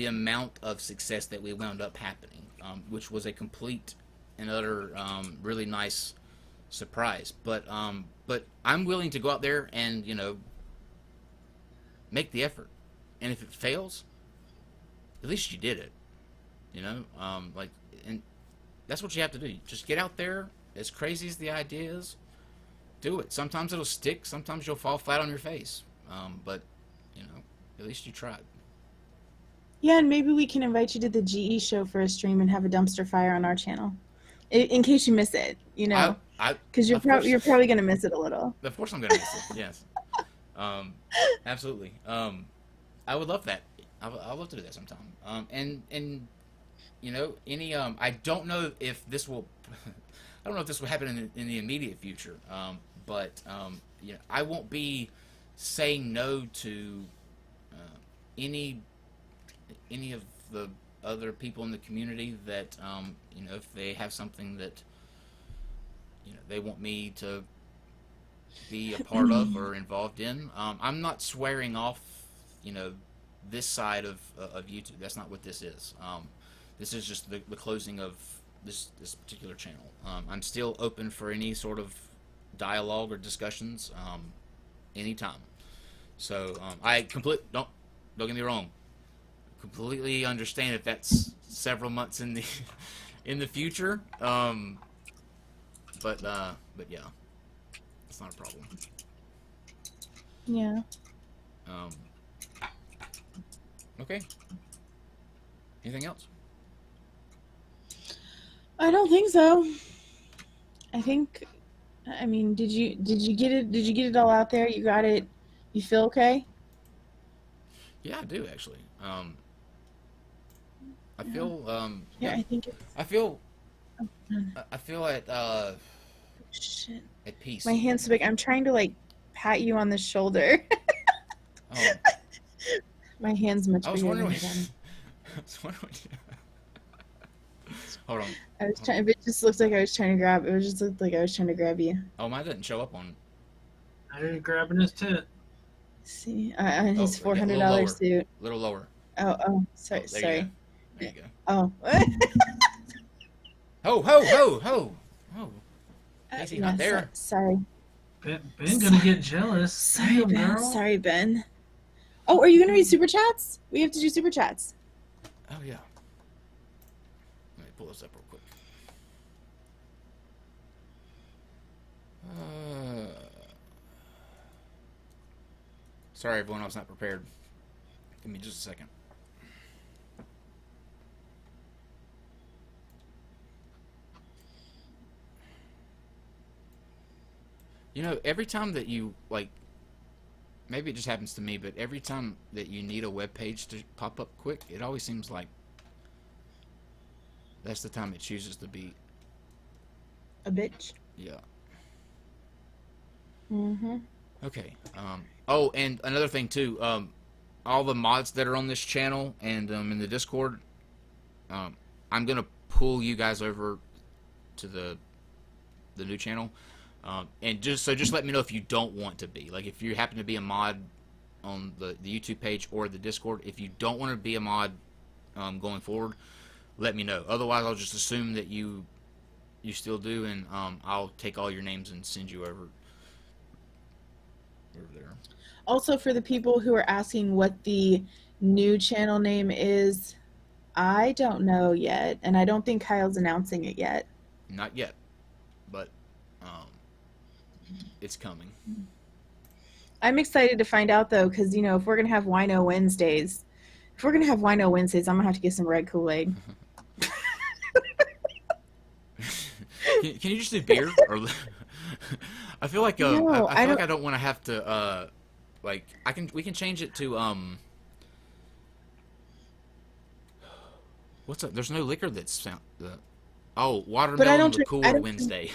amount of success that we wound up happening, which was a complete and utter really nice surprise. But I'm willing to go out there and make the effort, and if it fails, at least you did it. And that's what you have to do. Just get out there, as crazy as the idea is, do it. Sometimes it'll stick, sometimes you'll fall flat on your face, but at least you tried. Yeah, and maybe we can invite you to the GE show for a stream and have a dumpster fire on our channel, in case you miss it. Because you're probably going to miss it a little. Of course I'm going to miss it. Yes. Absolutely. I would love that. I'd love to do that sometime. And any I don't know if this will I don't know if this will happen in the immediate future. But I won't be saying no to any of the other people in the community that if they have something that they want me to be a part of or involved in. I'm not swearing off this side of YouTube. That's not what this is. This is just the closing of this particular channel. I'm still open for any sort of dialogue or discussions anytime. So don't get me wrong, completely understand if that's several months in the future, but yeah, it's not a problem. Yeah. Okay, anything else? I don't think so. I mean, did you get it? Did you get it all out there? You got it? You feel okay? Yeah, I do actually. I feel Yeah, I think it's... I feel like shit. At peace. My hand's so big. I'm trying to like pat you on the shoulder. Oh, My hand's much I was bigger wondering. than your body. I was wondering. Hold on. I was trying. It just looked like I was trying to grab. It just looked like I was trying to grab you. Oh, mine didn't show up on. I didn't grabbing his tit. See, on his Oh, yeah, a little $400 lower. suit. A little lower. Oh, sorry, Oh, there sorry. You go. There you go. Oh. Ho, ho, ho, ho, ho. Casey, not there. Sorry. Ben gonna get jealous. Sorry, Damn, Ben. girl. Sorry, Ben. Oh, are you gonna read super chats? We have to do super chats. Oh yeah. Let me pull this up real quick. Sorry, everyone. I was not prepared. Give me just a second. You know, every time that you, like, maybe it just happens to me, but every time that you need a web page to pop up quick, it always seems like that's the time it chooses to be. A bitch. Yeah. Mm-hmm. Okay. Oh, and another thing, too. All the mods that are on this channel and in the Discord, I'm going to pull you guys over to the new channel. And just let me know if you don't want to be. Like, if you happen to be a mod on the YouTube page or the Discord, if you don't want to be a mod going forward, let me know. Otherwise, I'll just assume that you still do, and I'll take all your names and send you over there. Also, for the people who are asking what the new channel name is, I don't know yet, and I don't think Kyle's announcing it yet. Not yet, but it's coming. I'm excited to find out, though, because, if we're going to have Wino Wednesdays, I'm going to have to get some red Kool-Aid. Can you just do beer? Or I feel like No, I feel like I don't want to have to like we can change it to what's up? There's no liquor that's watermelon liqueur Wednesday.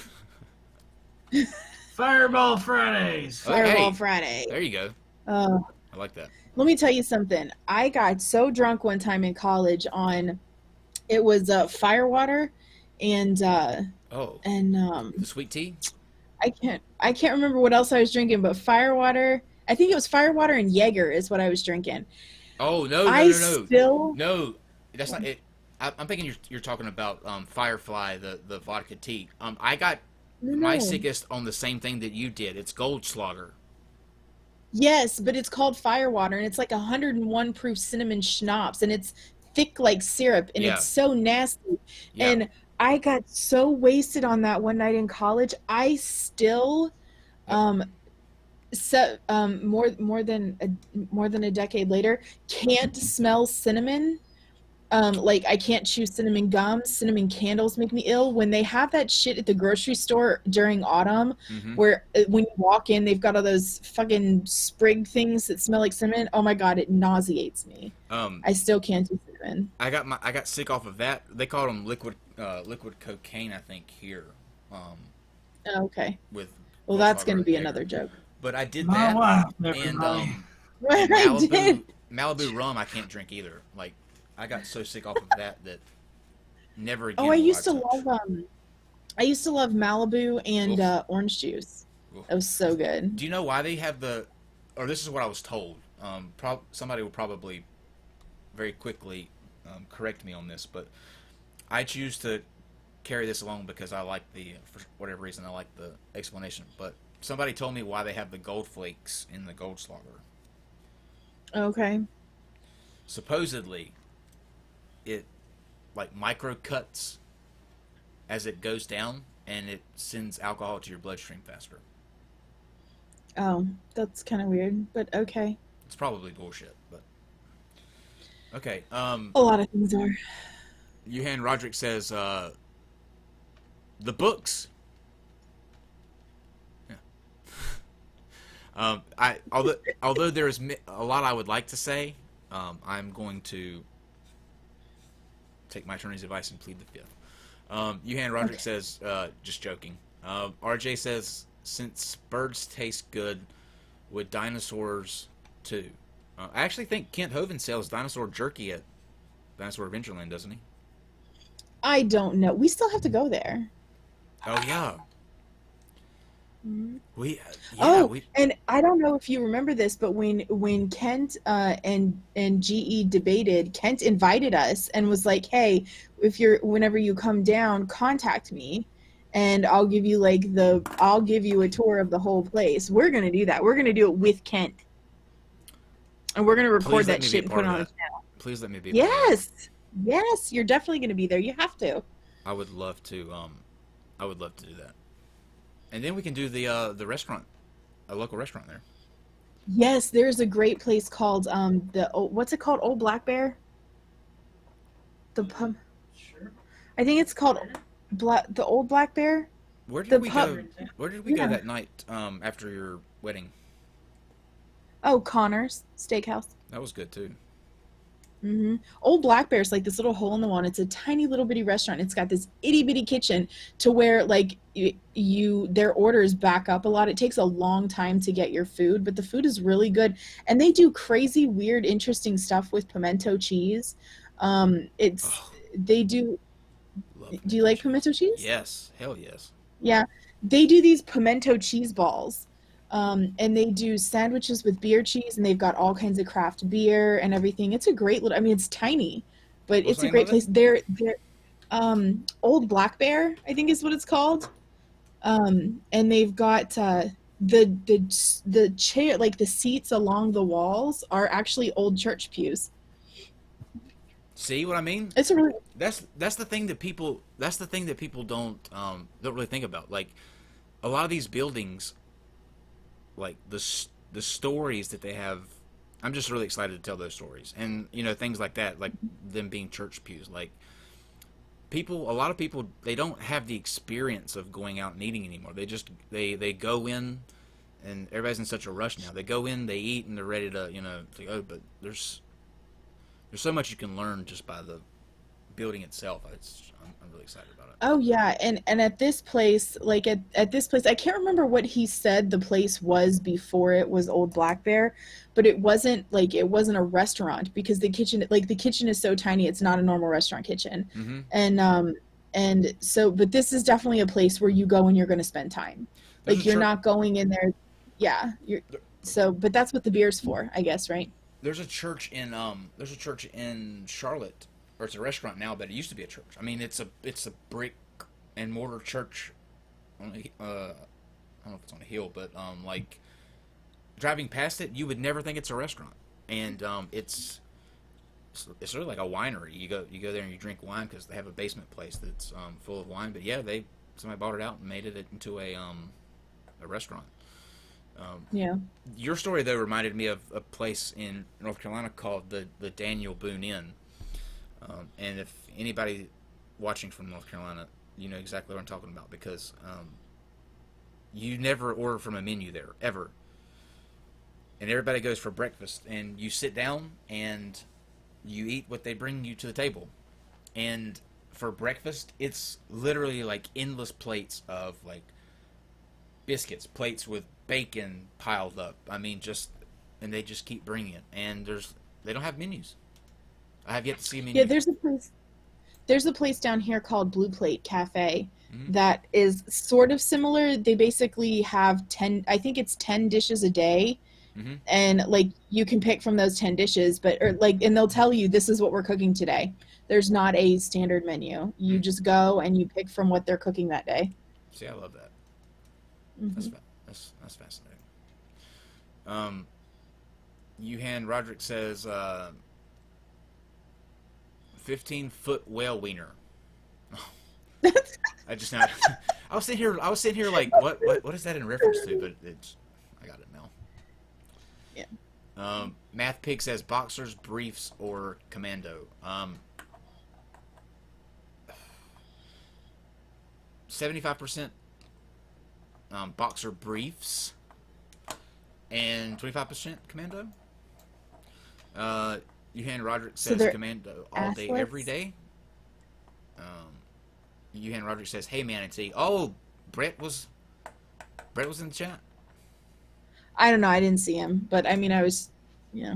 Fireball Fridays. Fireball Hey, Friday. There you go. I like that. Let me tell you something. I got so drunk one time in college it was Firewater and The sweet tea. I can't remember what else I was drinking, but Firewater. I think it was Firewater and Jaeger is what I was drinking. Oh no! No, that's not it. I'm thinking you're talking about Firefly, the vodka tea. I got my sickest on the same thing that you did. It's Goldschlager. Yes, but it's called Firewater, and it's like 101 proof cinnamon schnapps, and it's thick like syrup, and it's so nasty. Yeah. And I got so wasted on that one night in college. I still, more than a decade later, can't smell cinnamon. Like I can't chew cinnamon gum. Cinnamon candles make me ill. When they have that shit at the grocery store during autumn, where when you walk in, they've got all those fucking sprig things that smell like cinnamon. Oh my god, it nauseates me. I still can't do cinnamon. I got sick off of that. They called them liquid cocaine, I think here. Okay. With that's going to be another joke. But I did My that, wife and Malibu rum I can't drink either. Like I got so sick off of that never again. Oh, I used to love Malibu and orange juice. It was so good. Do you know why they have or this is what I was told. Somebody will probably very quickly correct me on this, but I choose to carry this along because I like for whatever reason, I like the explanation. But somebody told me why they have the gold flakes in the Goldschlager. Okay. Supposedly, it like micro cuts as it goes down, and it sends alcohol to your bloodstream faster. Oh, that's kind of weird, but okay. It's probably bullshit, but okay. A lot of things are. Johan Roderick says, the books. Yeah. Although there is a lot I would like to say, I'm going to take my attorney's advice and plead the fifth. Johan Roderick says, just joking. RJ says, since birds taste good, would dinosaurs too? I actually think Kent Hovind sells dinosaur jerky at Dinosaur Adventureland, doesn't he? I don't know. We still have to go there. Oh yeah. Mhm. We Oh, and I don't know if you remember this, but when Kent and GE debated, Kent invited us and was like, "Hey, whenever you come down, contact me, and I'll give you a tour of the whole place." We're gonna do that. We're gonna do it with Kent, and we're gonna record please let that me be shit a and part put it of on the that. channel. Please let me be a part of that. Yes, yes, you're definitely gonna be there. You have to. I would love to. I would love to do that. And then we can do the restaurant, a local restaurant there. Yes, there's a great place called what's it called? Old Black Bear? The pub. Sure. I think it's called the Old Black Bear. Where did The we pub. go? Where did we go Yeah. that night after your wedding? Oh, Connor's Steakhouse. That was good too. Old Black Bear's like this little hole in the wall. It's a tiny little bitty restaurant. It's got this itty bitty kitchen to where like their orders back up a lot. It takes a long time to get your food, but the food is really good. And they do crazy, weird, interesting stuff with pimento cheese. It's Oh, they do. love Do you like cheese. pimento cheese? Yes, hell yes. Yeah, they do these pimento cheese balls. And they do sandwiches with beer cheese, and they've got all kinds of craft beer and everything. It's a great little, I mean, it's tiny, but What's it's the a name great of it? place. They're Old Black Bear, I think is what it's called. And they've got the chair, like the seats along the walls are actually old church pews. See what I mean? It's a really, That's the thing that people don't really think about. Like a lot of these buildings, like the stories that they have. I'm just really excited to tell those stories, and things like that, like them being church pews. Like a lot of people, they don't have the experience of going out and eating anymore. They just they go in, and everybody's in such a rush now. They go in, they eat, and they're ready to to go. But there's so much you can learn just by the building itself. I'm really excited about it. oh yeah, and at this place, like at this place, I can't remember what he said the place was before it was Old Black Bear, but it wasn't a restaurant because the kitchen is so tiny, it's not a normal restaurant kitchen. Mm-hmm. And so, but this is definitely a place where you go and you're going to spend time. There's Like a you're church. not going in there, yeah, but that's what the beer's for, I guess, right? There's a church in Charlotte, or it's a restaurant now, but it used to be a church. I mean, it's a brick and mortar church. I don't know if it's on a hill, but like driving past it, you would never think it's a restaurant, and it's really like a winery. You go there and you drink wine because they have a basement place that's full of wine. But yeah, somebody bought it out and made it into a restaurant. Yeah. Your story though reminded me of a place in North Carolina called the Daniel Boone Inn. And if anybody watching from North Carolina, you know exactly what I'm talking about because you never order from a menu there ever, and everybody goes for breakfast, and you sit down and you eat what they bring you to the table, and for breakfast it's literally like endless plates of like biscuits, plates with bacon piled up. I mean, and they just keep bringing it, and they don't have menus. I have yet to see a menu. Yeah, there's a place down here called Blue Plate Cafe Mhm. that is sort of similar. They basically have 10, I think it's 10 dishes a day. Mm-hmm. And like you can pick from those 10 dishes, and they'll tell you this is what we're cooking today. There's not a standard menu. You just go and you pick from what they're cooking that day. See, I love that. Mhm. That's fascinating. Yuhan Roderick says 15-foot whale wiener. I just now I was sitting here like what is that in reference to? But I got it now. Yeah. Math Pig says boxers, briefs, or commando. 75% boxer briefs and 25% commando. Yuhan Roderick So says they're commando all day, athletes? every day. Yuhan Roderick says, "Hey, Manatee." Oh, Brett was in the chat. I don't know. I didn't see him, but I mean, I was, yeah.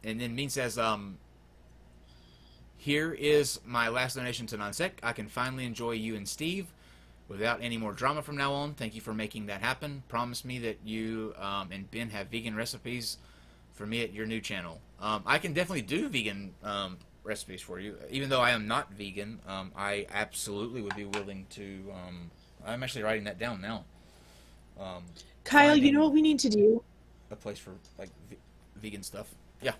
And then Mean says, here is my last donation to Non-Sec. I can finally enjoy you and Steve without any more drama from now on. Thank you for making that happen. Promise me that you and Ben have vegan recipes for me at your new channel. I can definitely do vegan recipes for you. Even though I am not vegan, I absolutely would be willing to... I'm actually writing that down now. Kyle, you know what we need to do? A place for like vegan stuff. Yeah.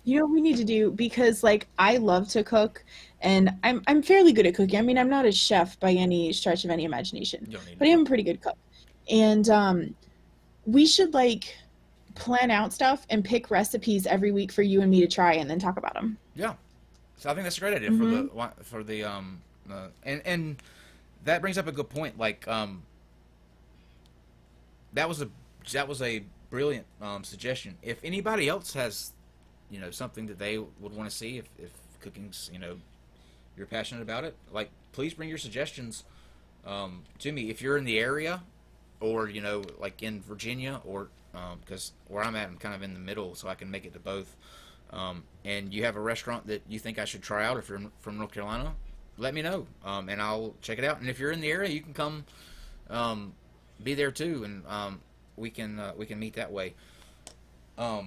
You know what we need to do? Because like I love to cook, and I'm fairly good at cooking. I mean, I'm not a chef by any stretch of any imagination, but I am a pretty good cook. And we should like plan out stuff and pick recipes every week for you and me to try, and then talk about them. Yeah. So I think that's a great idea for the and that brings up a good point. Like that was a brilliant suggestion. If anybody else has, you know, something that they would want to see, if cooking's, you know, you're passionate about it, like, please bring your suggestions to me. If you're in the area, or, you know, like in Virginia, or because where I'm at, I'm kind of in the middle, so I can make it to both. And you have a restaurant that you think I should try out, if you're from North Carolina, let me know, and I'll check it out. And if you're in the area, you can come be there too, and we can meet that way. I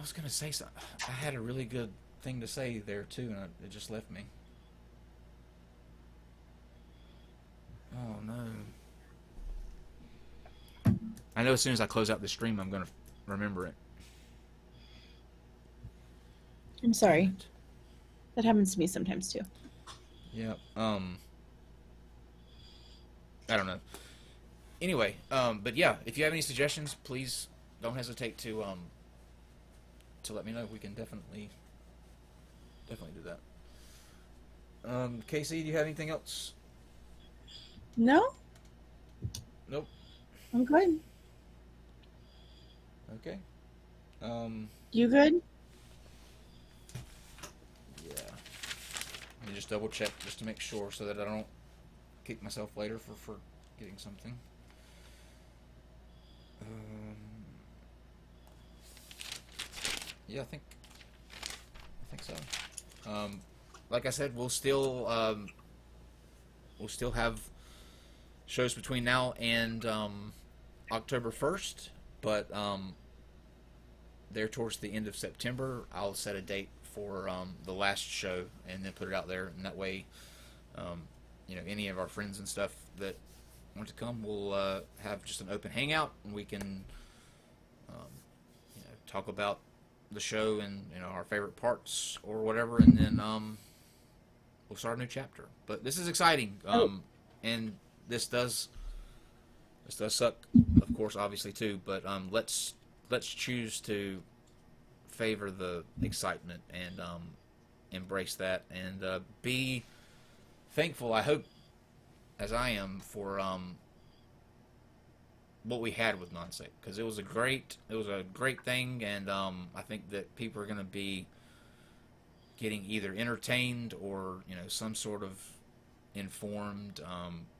was gonna say something. I had a really good thing to say there too, and it just left me. Oh no! I know as soon as I close out the stream, I'm gonna remember it. I'm sorry. That happens to me sometimes too. Yeah. I don't know. Anyway, but yeah, if you have any suggestions, please don't hesitate to let me know. We can definitely do that. Casey, do you have anything else? No? Nope. I'm good. Okay. You good? Yeah. Let me just double check just to make sure, so that I don't kick myself later for forgetting something. Yeah, I think so. Like I said, we'll still have shows between now and October 1st, but there towards the end of September, I'll set a date for the last show, and then put it out there, and that way, you know, any of our friends and stuff that want to come, we'll have just an open hangout, and we can you know, talk about the show and, you know, our favorite parts or whatever, and then we'll start a new chapter. But this is exciting, and this does suck, of course, obviously too. But let's choose to favor the excitement and embrace that, and be thankful, I hope, as I am, for what we had with Non-Sec, because it was a great thing, and I think that people are going to be getting either entertained or, you know, some sort of informed,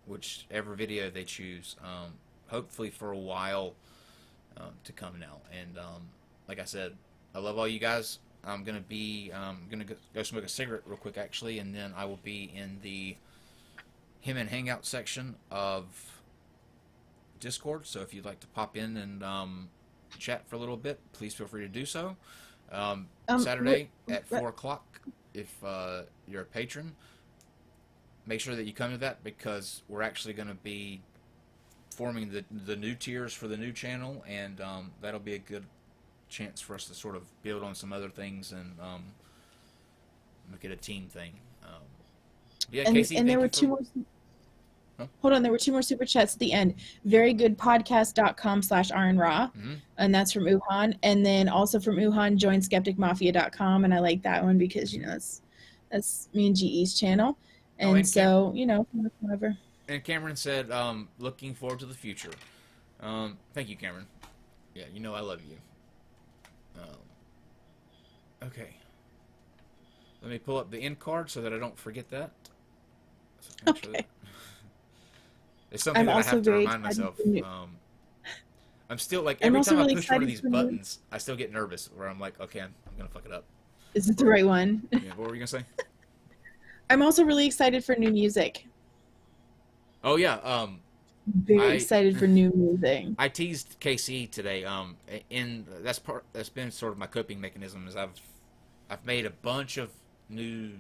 whichever video they choose, hopefully for a while to come now. And like I said, I love all you guys. I'm gonna go smoke a cigarette real quick, actually, and then I will be in the Him and Hangout section of Discord. So if you'd like to pop in and chat for a little bit, please feel free to do so. Saturday at 4 o'clock, if you're a patron, make sure that you come to that, because we're actually going to be forming the new tiers for the new channel, and that'll be a good chance for us to sort of build on some other things and make it a team thing. Yeah, Casey, and there were two more. Huh? Hold on, there were two more super chats at the end. Verygoodpodcast.com/ironraw, and that's from Uhan. And then also from Uhan, joinskepticmafia.com, and I like that one because, you know, that's me and GE's channel. And so, you know, whatever. And Cameron said, looking forward to the future. Thank you, Cameron. Yeah, you know I love you. Okay. Let me pull up the end card so that I don't forget that. So make sure Okay. that- it's something I'm that I also have to very remind excited myself. for new- I'm still like I'm every also time I really push one of excited these for new- buttons, I still get nervous. Where I'm like, okay, I'm gonna fuck it up. Is it the right one? Yeah, what were you gonna say? I'm also really excited for new music. Oh yeah, Very I excited for new music. I teased KC today. That's been sort of my coping mechanism is I've made a bunch of new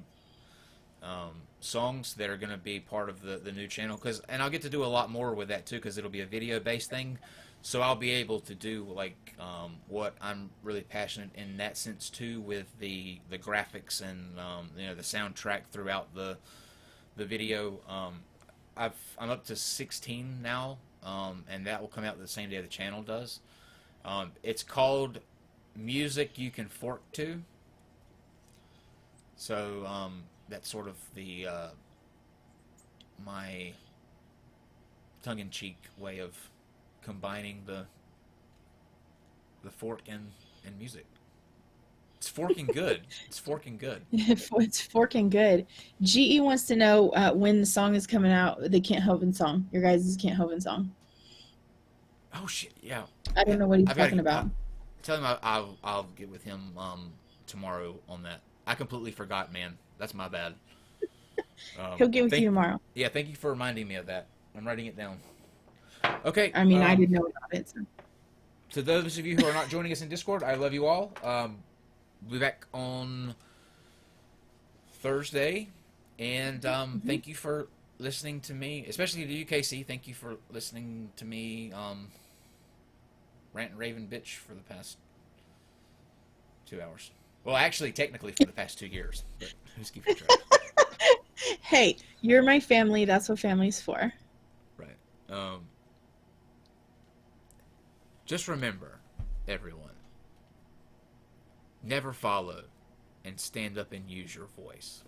songs that are going to be part of the new channel and I'll get to do a lot more with that too because it'll be a video based thing, so I'll be able to do like what I'm really passionate in that sense too with the graphics and the soundtrack throughout the video. I'm up to 16 now, and that will come out the same day the channel does. It's called Music You Can Fork To. So that's sort of the my tongue-in-cheek way of combining the fork and music. It's forking good. It's forking good. It's forking good. GE wants to know when the song is coming out, the Kent Hovind song, your guys' Kent Hovind song. Oh shit! Yeah. I don't know what he's I've gotta- talking about. Tell him I'll get with him tomorrow on that. I completely forgot, man. That's my bad. He'll get with you tomorrow. Yeah, thank you for reminding me of that. I'm writing it down. Okay. I mean, I didn't know about it. So. To those of you who are not joining us in Discord, I love you all. We'll be back on Thursday, and thank you for listening to me, especially to you, KC. Thank you for listening to me rant and raven bitch for the past 2 hours. Well, actually, technically for the past 2 years, but who's keeping track? Hey, you're my family. That's what family's for. Right. Just remember, everyone, never follow and stand up and use your voice.